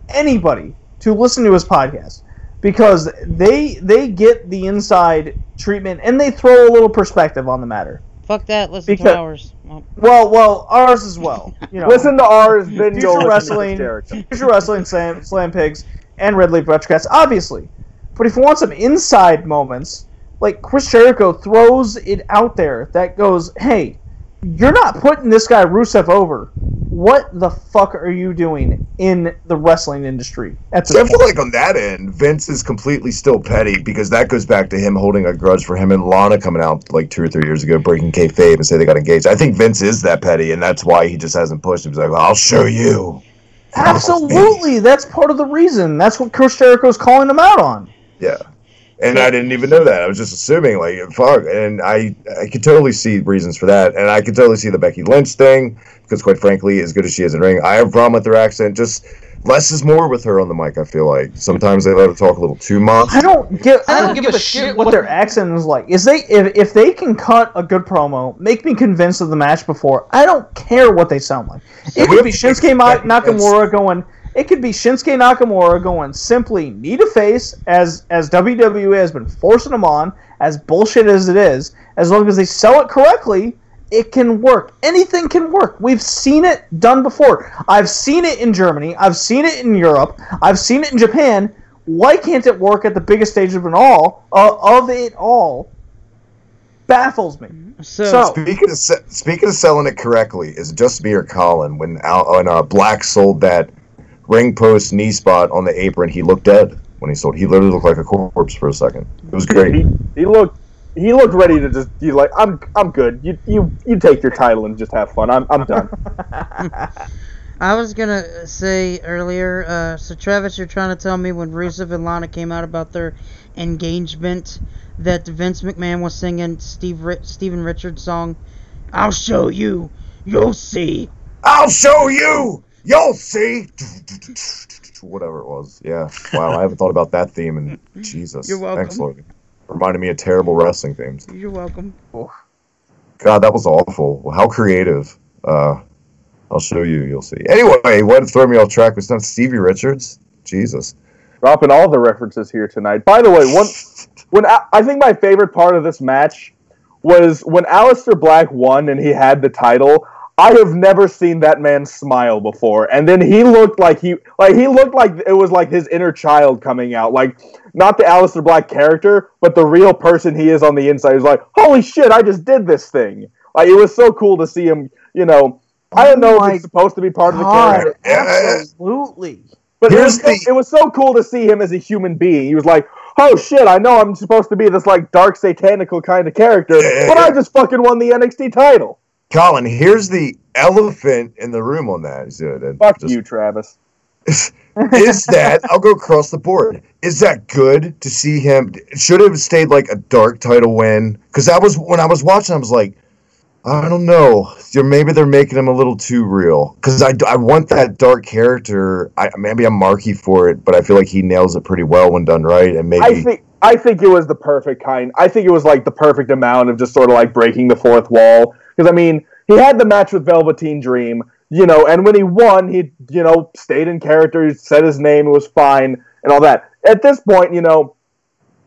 anybody to listen to his podcast, because they get the inside treatment and they throw a little perspective on the matter. Fuck that, listen to ours. Well, ours as well. You know, listen to ours, then Future go Wrestling, Future Wrestling, Slam Pigs, and Red Leaf Retrocast, obviously. But if you want some inside moments, like Chris Jericho throws it out there that goes, "Hey, you're not putting this guy Rusev over. What the fuck are you doing in the wrestling industry?" I feel like on that end, Vince is completely still petty, because that goes back to him holding a grudge for him and Lana coming out like 2 or 3 years ago, breaking kayfabe and say they got engaged. I think Vince is that petty, and that's why he just hasn't pushed him. He's like, well, "I'll show you." Absolutely, that's part of the reason. That's what Chris Jericho's calling him out on. Yeah. And I didn't even know that. I was just assuming, like, fuck. And I could totally see reasons for that. And I could totally see the Becky Lynch thing, because, quite frankly, as good as she is in ring, I have a problem with her accent. Just less is more with her on the mic, I feel like. Sometimes they let her talk a little too much. I don't give a shit what their accent is like. If they can cut a good promo, make me convinced of the match before, I don't care what they sound like. It could be Shinsuke Nakamura going... It could be Shinsuke Nakamura going simply knee to face, as WWE has been forcing them on, as bullshit as it is. As long as they sell it correctly, it can work. Anything can work. We've seen it done before. I've seen it in Germany. I've seen it in Europe. I've seen it in Japan. Why can't it work at the biggest stage of it all? Baffles me. So speaking of selling it correctly, is it just me or Colin when Black sold that ring post knee spot on the apron, he looked dead when he sold. He literally looked like a corpse for a second. It was great. He looked ready to just be like, I'm good. You take your title and just have fun. I'm done. I was gonna say earlier, so Travis, you're trying to tell me when Rusev and Lana came out about their engagement that Vince McMahon was singing Steven Richards' song I'll show you. You'll see. I'll show you. You'll see. Whatever it was. Yeah. Wow. I haven't thought about that theme in Jesus. You're welcome. Thanks, Logan. Reminded me of terrible wrestling themes. You're welcome. God, that was awful. Well, how creative. I'll show you. You'll see. Anyway, what threw me off track was not Stevie Richards. Jesus. Dropping all the references here tonight. By the way, I think my favorite part of this match was when Aleister Black won and he had the title. I have never seen that man smile before, and then he looked like it was like his inner child coming out, like not the Aleister Black character, but the real person he is on the inside. He's like, holy shit, I just did this thing. Like, it was so cool to see him. You know, I don't know if it's supposed to be part of the character. Absolutely. But it was so cool to see him as a human being. He was like, oh shit, I know I'm supposed to be this like dark satanical kind of character, but I just fucking won the NXT title. Colin, here's the elephant in the room on that. Fuck you, Travis. Is that, I'll go across the board, is that good to see him? Should it have stayed like a dark title win? Because when I was watching, I was like, I don't know. Maybe they're making him a little too real. Because I want that dark character. Maybe I'm marky for it, but I feel like he nails it pretty well when done right. And maybe I think it was the perfect kind. I think it was like the perfect amount of just sort of like breaking the fourth wall. Because I mean, he had the match with Velveteen Dream, you know, and when he won, he, you know, stayed in character, he said his name, it was fine, and all that. At this point, you know,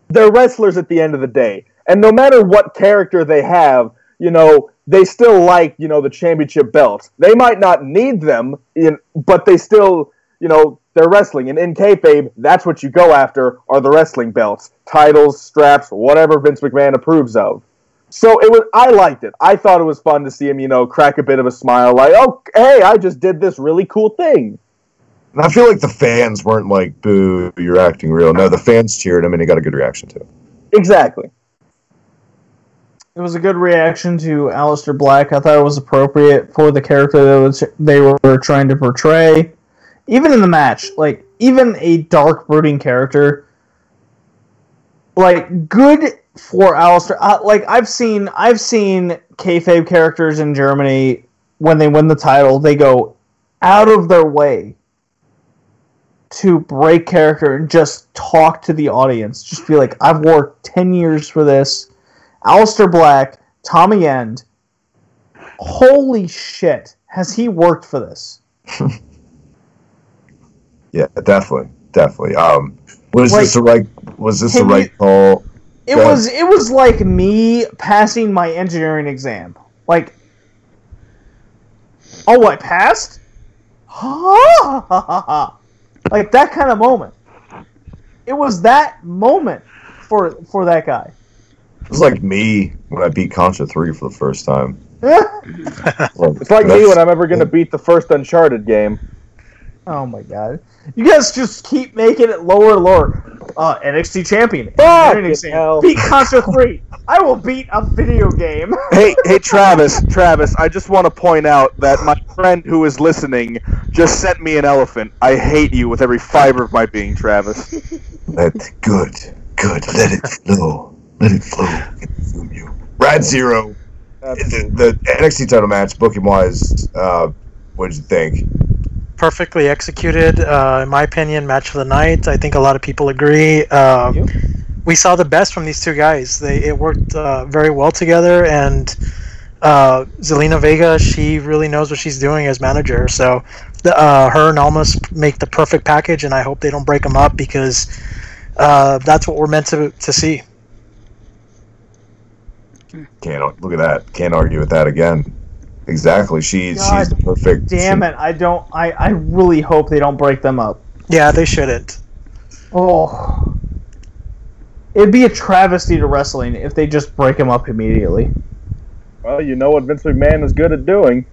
they're wrestlers at the end of the day. And no matter what character they have, you know, they still like, you know, the championship belts. They might not need them, but they still, you know, they're wrestling. And in kayfabe, that's what you go after, are the wrestling belts. Titles, straps, whatever Vince McMahon approves of. So I liked it. I thought it was fun to see him, you know, crack a bit of a smile, like, oh, hey, I just did this really cool thing. And I feel like the fans weren't like, boo, you're acting real. No, the fans cheered him and he got a good reaction to it. Exactly. It was a good reaction to Aleister Black. I thought it was appropriate for the character that they were trying to portray. Even in the match, like, even a dark, brooding character, like, good for Aleister. Like, I've seen kayfabe characters in Germany, when they win the title, they go out of their way to break character and just talk to the audience. Just be like, I've worked 10 years for this. Aleister Black, Tommy End, holy shit, has he worked for this? Yeah, definitely. Was this the right call? It was like me passing my engineering exam. Like, oh, I passed? Like that kind of moment. It was that moment for that guy. It was like me when I beat Contra 3 for the first time. It's like me when I'm ever going to beat the first Uncharted game. Oh my god. You guys just keep making it lower and lower. NXT champion. Beat Contra 3. I will beat a video game. Hey, Travis, I just want to point out that my friend who is listening just sent me an elephant. I hate you with every fiber of my being, Travis. Good. Let it flow. Consume you. Rad Zero. The NXT title match, booking wise, what did you think? Perfectly executed, in my opinion, match of the night. I think a lot of people agree. We saw the best from these two guys. It worked very well together, and Zelina Vega, she really knows what she's doing as manager. So her and Almas make the perfect package, and I hope they don't break them up because that's what we're meant to see. Look at that. Can't argue with that again. Exactly. She's the perfect. Damn it! I really hope they don't break them up. Yeah, they shouldn't. Oh, it'd be a travesty to wrestling if they just break them up immediately. Well, you know what Vince McMahon is good at doing.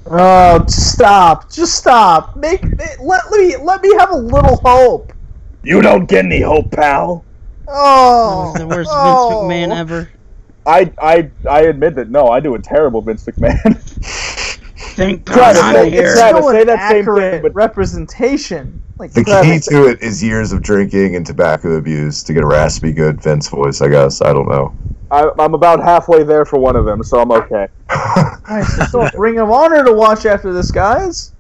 Oh, stop! Just stop! Let me have a little hope. You don't get any hope, pal. Oh, that was the worst Vince McMahon ever. I admit that, no, I do a terrible Vince McMahon. Thank God I'm here. It's still an accurate representation. Like, the key to it is years of drinking and tobacco abuse to get a raspy, good Vince voice, I guess. I don't know. I'm about halfway there for one of them, so I'm okay. Nice. Still have Ring of Honor to watch after this, guys.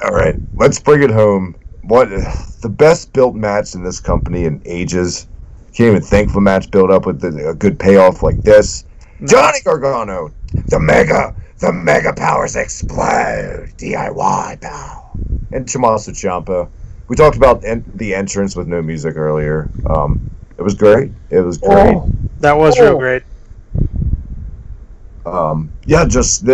All right, let's bring it home. What the best built match in this company in ages? Can't even think of a match built up with a good payoff like this. No. Johnny Gargano, the mega powers explode, DIY pow, and Tommaso Ciampa. We talked about the entrance with no music earlier. It was great. It was great. Oh, that was real great. Yeah, just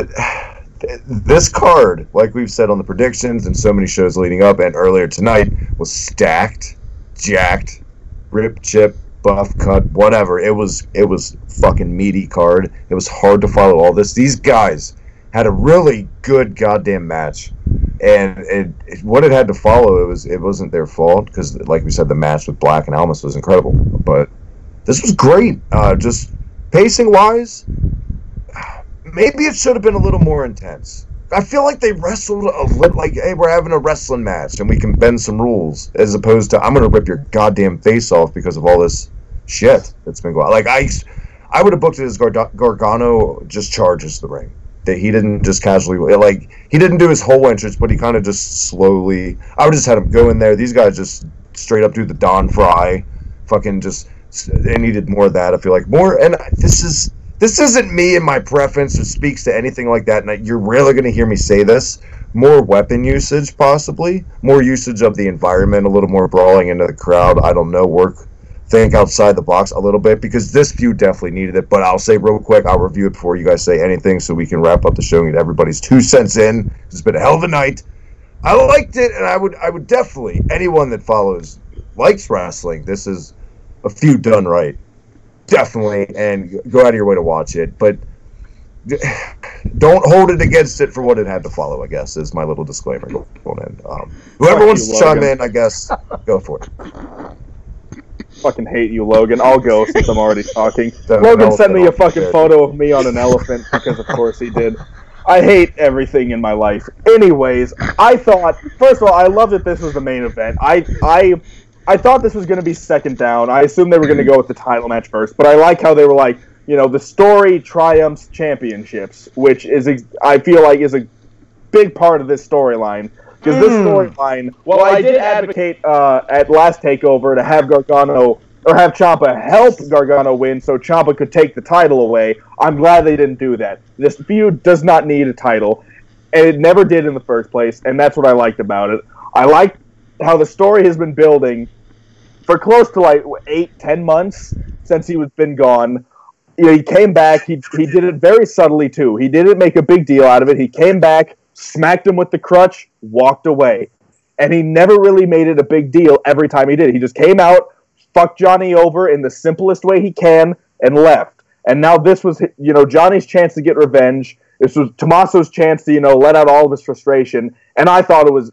this card, like we've said on the predictions and so many shows leading up and earlier tonight, was stacked, jacked, rip, chip, buff, cut, whatever. It was fucking meaty card. It was hard to follow all this. These guys had a really good goddamn match, and what it had to follow, it wasn't their fault because, like we said, the match with Black and Almas was incredible. But this was great. Just pacing wise, maybe it should have been a little more intense. I feel like they wrestled a little like, hey, we're having a wrestling match and we can bend some rules, as opposed to I'm gonna rip your goddamn face off because of all this shit that's been going on. Like I would have booked it as Gargano just charges the ring. That he didn't just casually, like, he didn't do his whole entrance, but he kind of just slowly. I would just had him go in there. These guys just straight up do the Don Fry, fucking just. They needed more of that. I feel like more, and this isn't me and my preference. It speaks to anything like that, and you're rarely going to hear me say this. More weapon usage, possibly. More usage of the environment, a little more brawling into the crowd. I don't know, think outside the box a little bit, because this feud definitely needed it. But I'll say real quick, I'll review it before you guys say anything so we can wrap up the show and get everybody's 2 cents in. It's been a hell of a night. I liked it, and I would definitely, anyone that likes wrestling, this is a feud done right. Definitely, and go out of your way to watch it. But don't hold it against it for what it had to follow, I guess, is my little disclaimer going in. Whoever wants to chime in, I guess, go for it. Fucking hate you, Logan. I'll go since I'm already talking. Logan sent me a fucking photo of me on an elephant because, of course, he did. I hate everything in my life. Anyways, I thought, first of all, I love that this was the main event. I thought this was going to be second down. I assumed they were going to go with the title match first, but I like how they were like, the story triumphs championships, which I feel like is a big part of this storyline. Because this storyline, well, I did advocate at last Takeover to have Gargano, or have Ciampa help Gargano win so Ciampa could take the title away. I'm glad they didn't do that. This feud does not need a title, and it never did in the first place, and that's what I liked about it. I liked how the story has been building for close to 8-10 months since he was been gone. He came back, he did it very subtly too. He didn't make a big deal out of it. He came back, smacked him with the crutch, walked away. And he never really made it a big deal every time he did. He just came out, fucked Johnny over in the simplest way he can, and left. And now this was, Johnny's chance to get revenge. This was Tommaso's chance to, let out all of his frustration. And I thought it was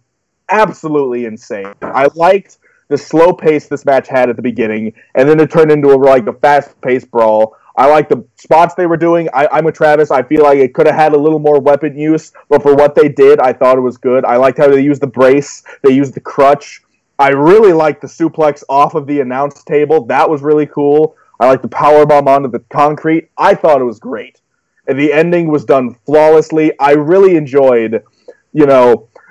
absolutely insane. I liked the slow pace this match had at the beginning, and then it turned into a fast-paced brawl. I like the spots they were doing. I'm with Travis. I feel like it could have had a little more weapon use, but for what they did, I thought it was good. I liked how they used the brace. They used the crutch. I really liked the suplex off of the announce table. That was really cool. I liked the powerbomb onto the concrete. I thought it was great. And the ending was done flawlessly. I really enjoyed,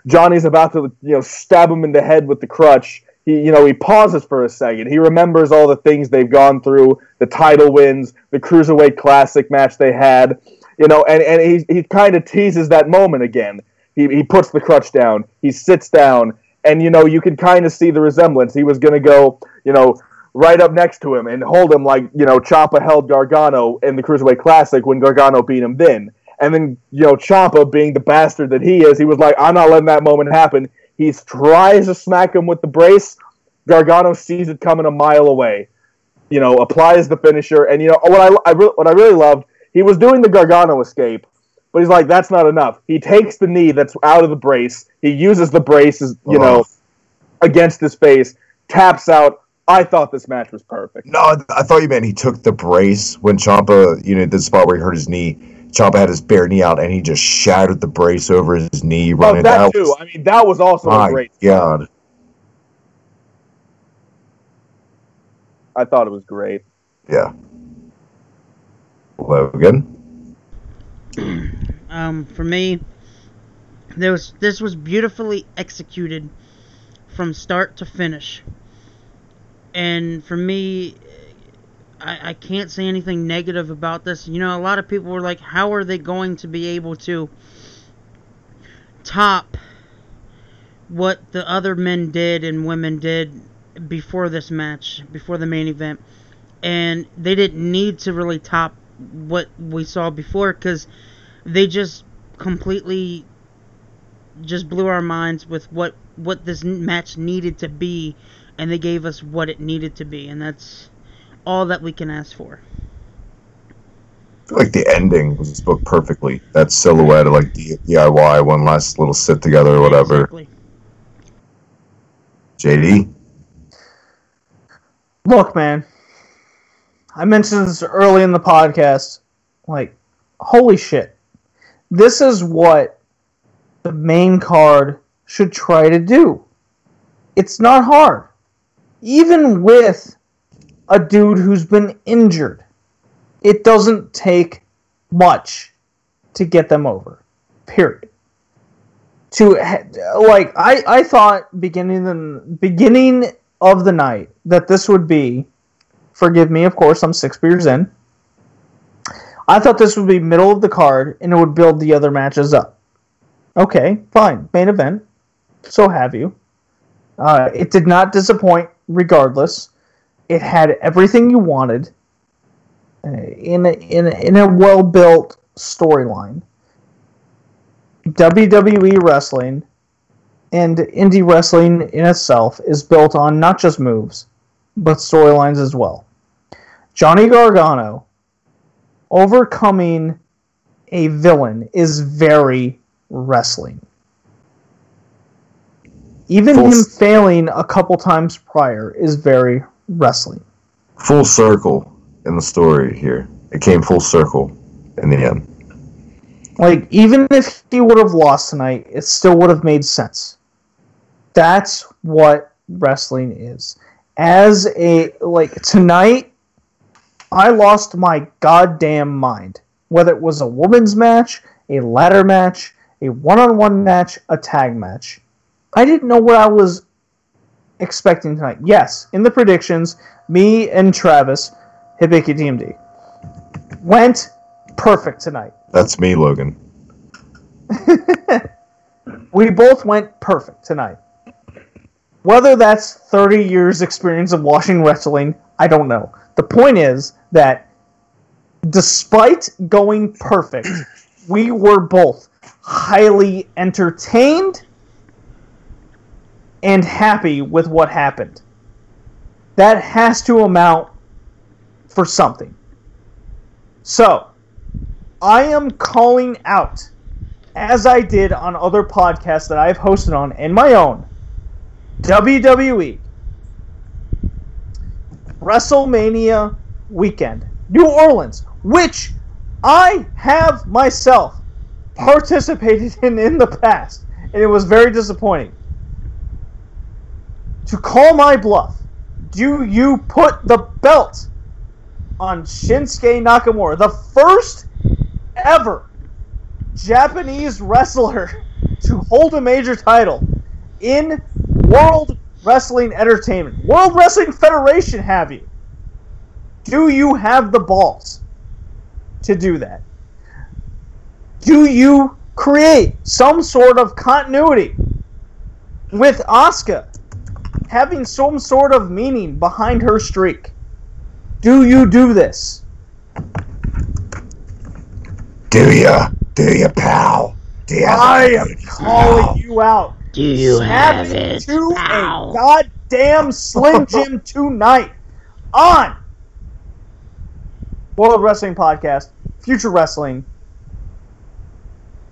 Johnny's about to, stab him in the head with the crutch. He pauses for a second. He remembers all the things they've gone through, the title wins, the Cruiserweight Classic match they had, and he kind of teases that moment again. He puts the crutch down. He sits down, and, you can kind of see the resemblance. He was going to go, right up next to him and hold him like, Ciampa held Gargano in the Cruiserweight Classic when Gargano beat him then. And then, Ciampa, being the bastard that he is, he was like, I'm not letting that moment happen. He tries to smack him with the brace. Gargano sees it coming a mile away. Applies the finisher. And, what I really loved, he was doing the Gargano escape, but he's like, that's not enough. He takes the knee that's out of the brace. He uses the brace, against his face, taps out. I thought this match was perfect. No, I thought you meant he took the brace when Ciampa, the spot where he hurt his knee. Ciampa had his bare knee out, and he just shattered the brace over his knee. Running that too. That was also a great spot. God. I thought it was great. Yeah. Logan? For me, this was beautifully executed from start to finish. And for me, I can't say anything negative about this. You know, a lot of people were like, how are they going to be able to top what the other men did and women did before this match, before the main event? And they didn't need to really top what we saw before, because they just completely just blew our minds with what this match needed to be, and they gave us what it needed to be, and that's all that we can ask for. I feel like the ending was booked perfectly. That silhouette of like DIY, one last little sit together or whatever. Exactly. JD? Look, man, I mentioned this early in the podcast. Like, holy shit. This is what the main card should try to do. It's not hard. Even with a dude who's been injured, it doesn't take much to get them over. Period. I thought beginning of the night that this would be, forgive me, of course, I'm 6 beers in. I thought this would be middle of the card and it would build the other matches up. Okay, fine. Main event. So have you. It did not disappoint regardless. It had everything you wanted in a well-built storyline. WWE wrestling and indie wrestling in itself is built on not just moves, but storylines as well. Johnny Gargano overcoming a villain is very wrestling. Even him failing a couple times prior is very wrestling. Full circle in the story here. It came full circle in the end. Like, even if he would have lost tonight, it still would have made sense. That's what wrestling is. Tonight, I lost my goddamn mind. Whether it was a women's match, a ladder match, a one-on-one match, a tag match. I didn't know what I was expecting tonight. Yes, in the predictions, me and Travis, Hibiki DMD, went perfect tonight. That's me, Logan. We both went perfect tonight. Whether that's 30 years experience of watching wrestling, I don't know. The point is that despite going perfect, we were both highly entertained and happy with what happened. That has to amount for something. So, I am calling out, as I did on other podcasts that I've hosted on and my own, WWE WrestleMania weekend, New Orleans, which I have myself participated in the past, and it was very disappointing. To call my bluff, do you put the belt on Shinsuke Nakamura, the first ever Japanese wrestler to hold a major title in World Wrestling Entertainment? World Wrestling Federation, have you? Do you have the balls to do that? Do you create some sort of continuity with Asuka having some sort of meaning behind her streak? Do you do this? Do ya, pal? I am calling you out. Do you have Snapping it, to pal? a goddamn Slim Jim tonight on World Wrestling Podcast, Future Wrestling,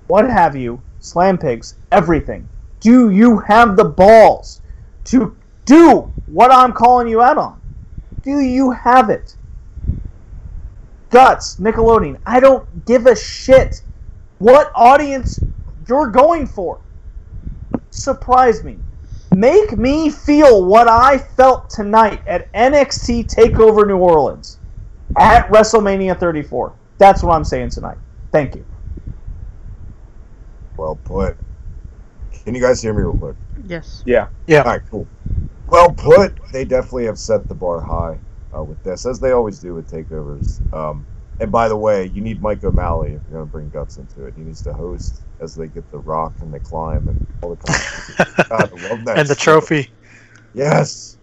what have you, Slam Pigs, everything. Do you have the balls to do what I'm calling you out on? Do you have it? Guts, Nickelodeon, I don't give a shit what audience you're going for. Surprise me. Make me feel what I felt tonight at NXT Takeover New Orleans at WrestleMania 34. That's what I'm saying tonight. Thank you. Well put. Can you guys hear me real quick? Yes. Yeah. All right, cool. Well put. They definitely have set the bar high with this, as they always do with takeovers. And by the way, you need Mike O'Malley if you're going to bring Guts into it. He needs to host as they get the rock and they climb and all the God, I love that. And the trophy. Yes.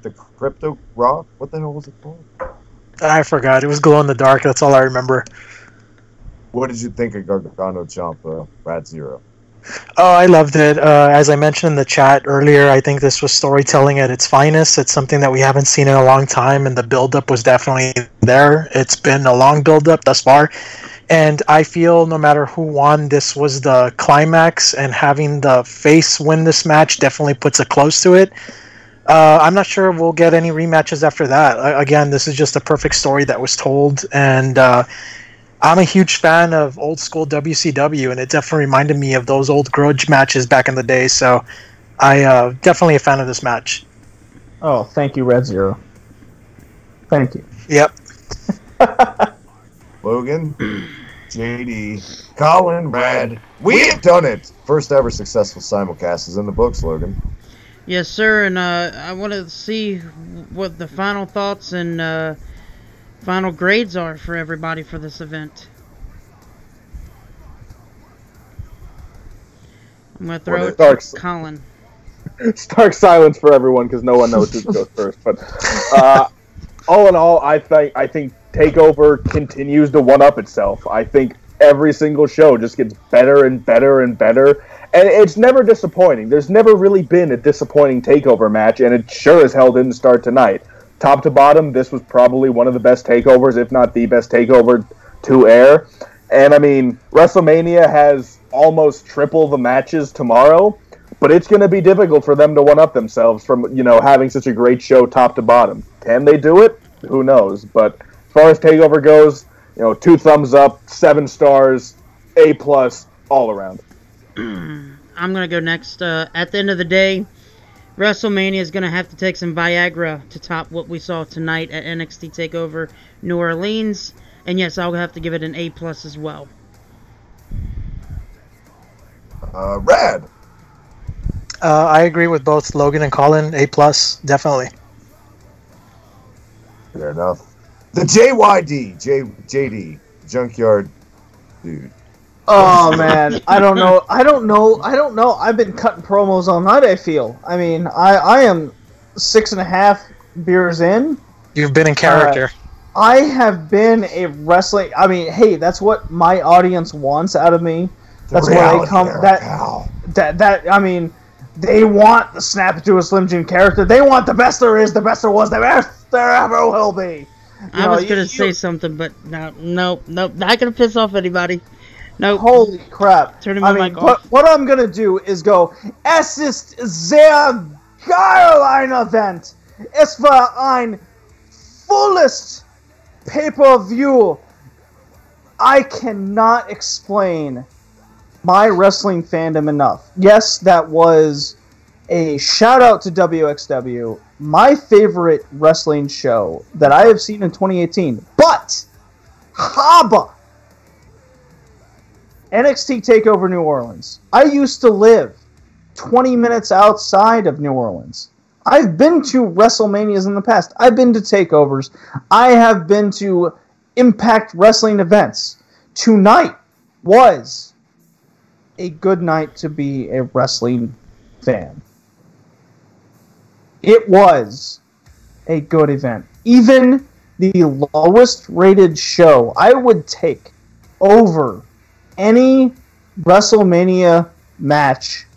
The crypto rock? What the hell was it called? I forgot. It was glow in the dark. That's all I remember. What did you think of Gargano Ciampa Rad Zero? Oh, I loved it. As I mentioned in the chat earlier, I think this was storytelling at its finest. It's something that we haven't seen in a long time, and the build-up was definitely there. It's been a long build-up thus far, and I feel no matter who won, this was the climax, and having the face win this match definitely puts it close to it. I'm not sure we'll get any rematches after that. Again, this is just a perfect story that was told, and I'm a huge fan of old school WCW, and it definitely reminded me of those old grudge matches back in the day, so I definitely a fan of this match. Oh, thank you, Red Zero. Thank you. Yep. Logan, JD, Colin, Rad. We have done it! First ever successful simulcast is in the books, Logan. Yes, sir, and I want to see what the final thoughts and final grades are for everybody for this event. I'm going to throw it to Colin. Stark silence for everyone because no one knows who goes first. But all in all, I think TakeOver continues to one-up itself. I think every single show just gets better and better and better. And it's never disappointing. There's never really been a disappointing TakeOver match, and it sure as hell didn't start tonight. Top to bottom, this was probably one of the best takeovers, if not the best takeover to air. And I mean, WrestleMania has almost triple the matches tomorrow, but it's going to be difficult for them to one-up themselves from, having such a great show top to bottom. Can they do it? Who knows? But as far as takeover goes, 2 thumbs up, 7 stars, A+, all around. I'm going to go next. At the end of the day, WrestleMania is going to have to take some Viagra to top what we saw tonight at NXT Takeover New Orleans. And yes, I'll have to give it an A+ as well. Rad. I agree with both Logan and Colin. A+, definitely. Fair enough. The JD, Junkyard Dude. Oh man, I don't know. I've been cutting promos all night, I feel. I mean, I am 6.5 beers in. You've been in character. I have been a wrestling. I mean, hey, that's what my audience wants out of me. That's why they come. That I mean, they want the snap into a Slim Jim character. They want the best there is, the best there was, the best there ever will be. I was gonna say something, but no, not gonna piss off anybody. No. Holy crap! Turning my mic off. What I'm gonna do is go. Es ist sehr geil ein Event. Es war ein fullest pay-per-view. I cannot explain my wrestling fandom enough. Yes, that was a shout out to WXW, my favorite wrestling show that I have seen in 2018. But Haba, NXT Takeover New Orleans. I used to live 20 minutes outside of New Orleans. I've been to WrestleManias in the past. I've been to takeovers. I have been to Impact Wrestling events. Tonight was a good night to be a wrestling fan. It was a good event. Even the lowest rated show I would take over any WrestleMania match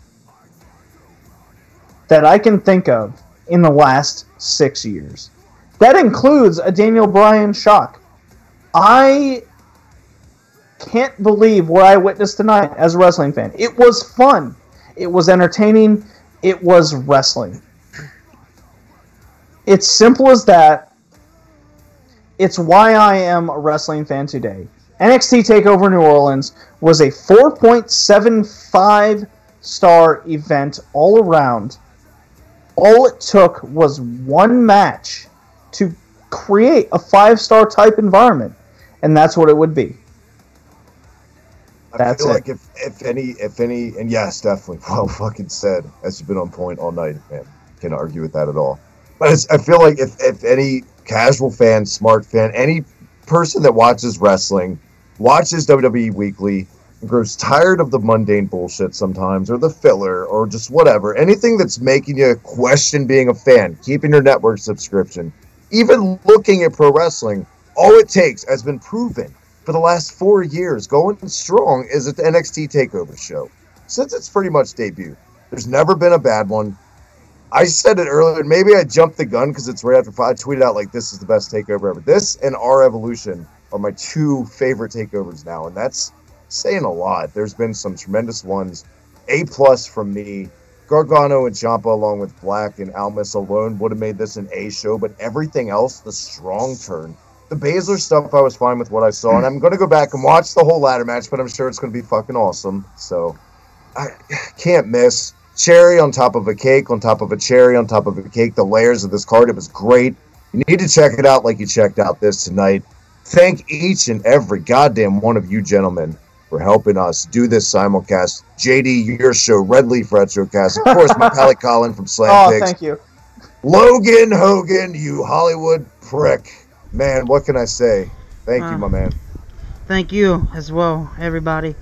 that I can think of in the last 6 years. That includes a Daniel Bryan shock. I can't believe what I witnessed tonight as a wrestling fan. It was fun. It was entertaining. It was wrestling. It's simple as that. It's why I am a wrestling fan today. NXT TakeOver New Orleans was a 4.75 star event all around. All it took was one match to create a 5-star type environment. and that's what it would be. I feel like if any, and yes, definitely, well fucking said, as you've been on point all night, man. Can't argue with that at all. But I feel like if any casual fan, smart fan, any person that watches wrestling, watches WWE Weekly, and grows tired of the mundane bullshit sometimes, or the filler, or just whatever, anything that's making you question being a fan, keeping your network subscription, even looking at pro wrestling, all it takes has been proven for the last 4 years, going strong, is at the NXT Takeover show. Since it's pretty much debuted, there's never been a bad one. I said it earlier, maybe I jumped the gun because it's right after 5. I tweeted out, like, this is the best takeover ever. This and our Evolution are my 2 favorite takeovers now, and that's saying a lot. There's been some tremendous ones. A+ from me. Gargano and Ciampa, along with Black and Almas alone, would have made this an A show, but everything else, the strong turn. The Baszler stuff, I was fine with what I saw, and I'm going to go back and watch the whole ladder match, but I'm sure it's going to be fucking awesome. So, I can't miss. Cherry on top of a cake, on top of a cherry, on top of a cake. The layers of this card, it was great. You need to check it out like you checked out this tonight. Thank each and every goddamn one of you gentlemen for helping us do this simulcast. JD, your show, Red Leaf Retrocast. Of course, my pal Colin from Slam Picks. Thank you. Logan Hogan, you Hollywood prick. Man, what can I say? Thank you, my man. Thank you as well, everybody.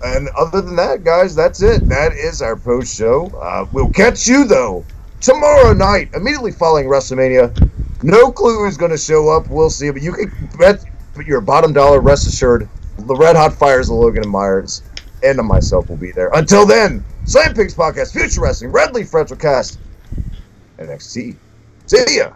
And other than that, guys, that's it. That is our post show. We'll catch you, though, tomorrow night, immediately following WrestleMania. No clue who's going to show up. We'll see. But you can bet your bottom dollar, rest assured, the Red Hot Fires of Logan and Myers and myself will be there. Until then, Slam Pigs Podcast, Future Wrestling, Red Leaf Retrocast, NXT. See ya.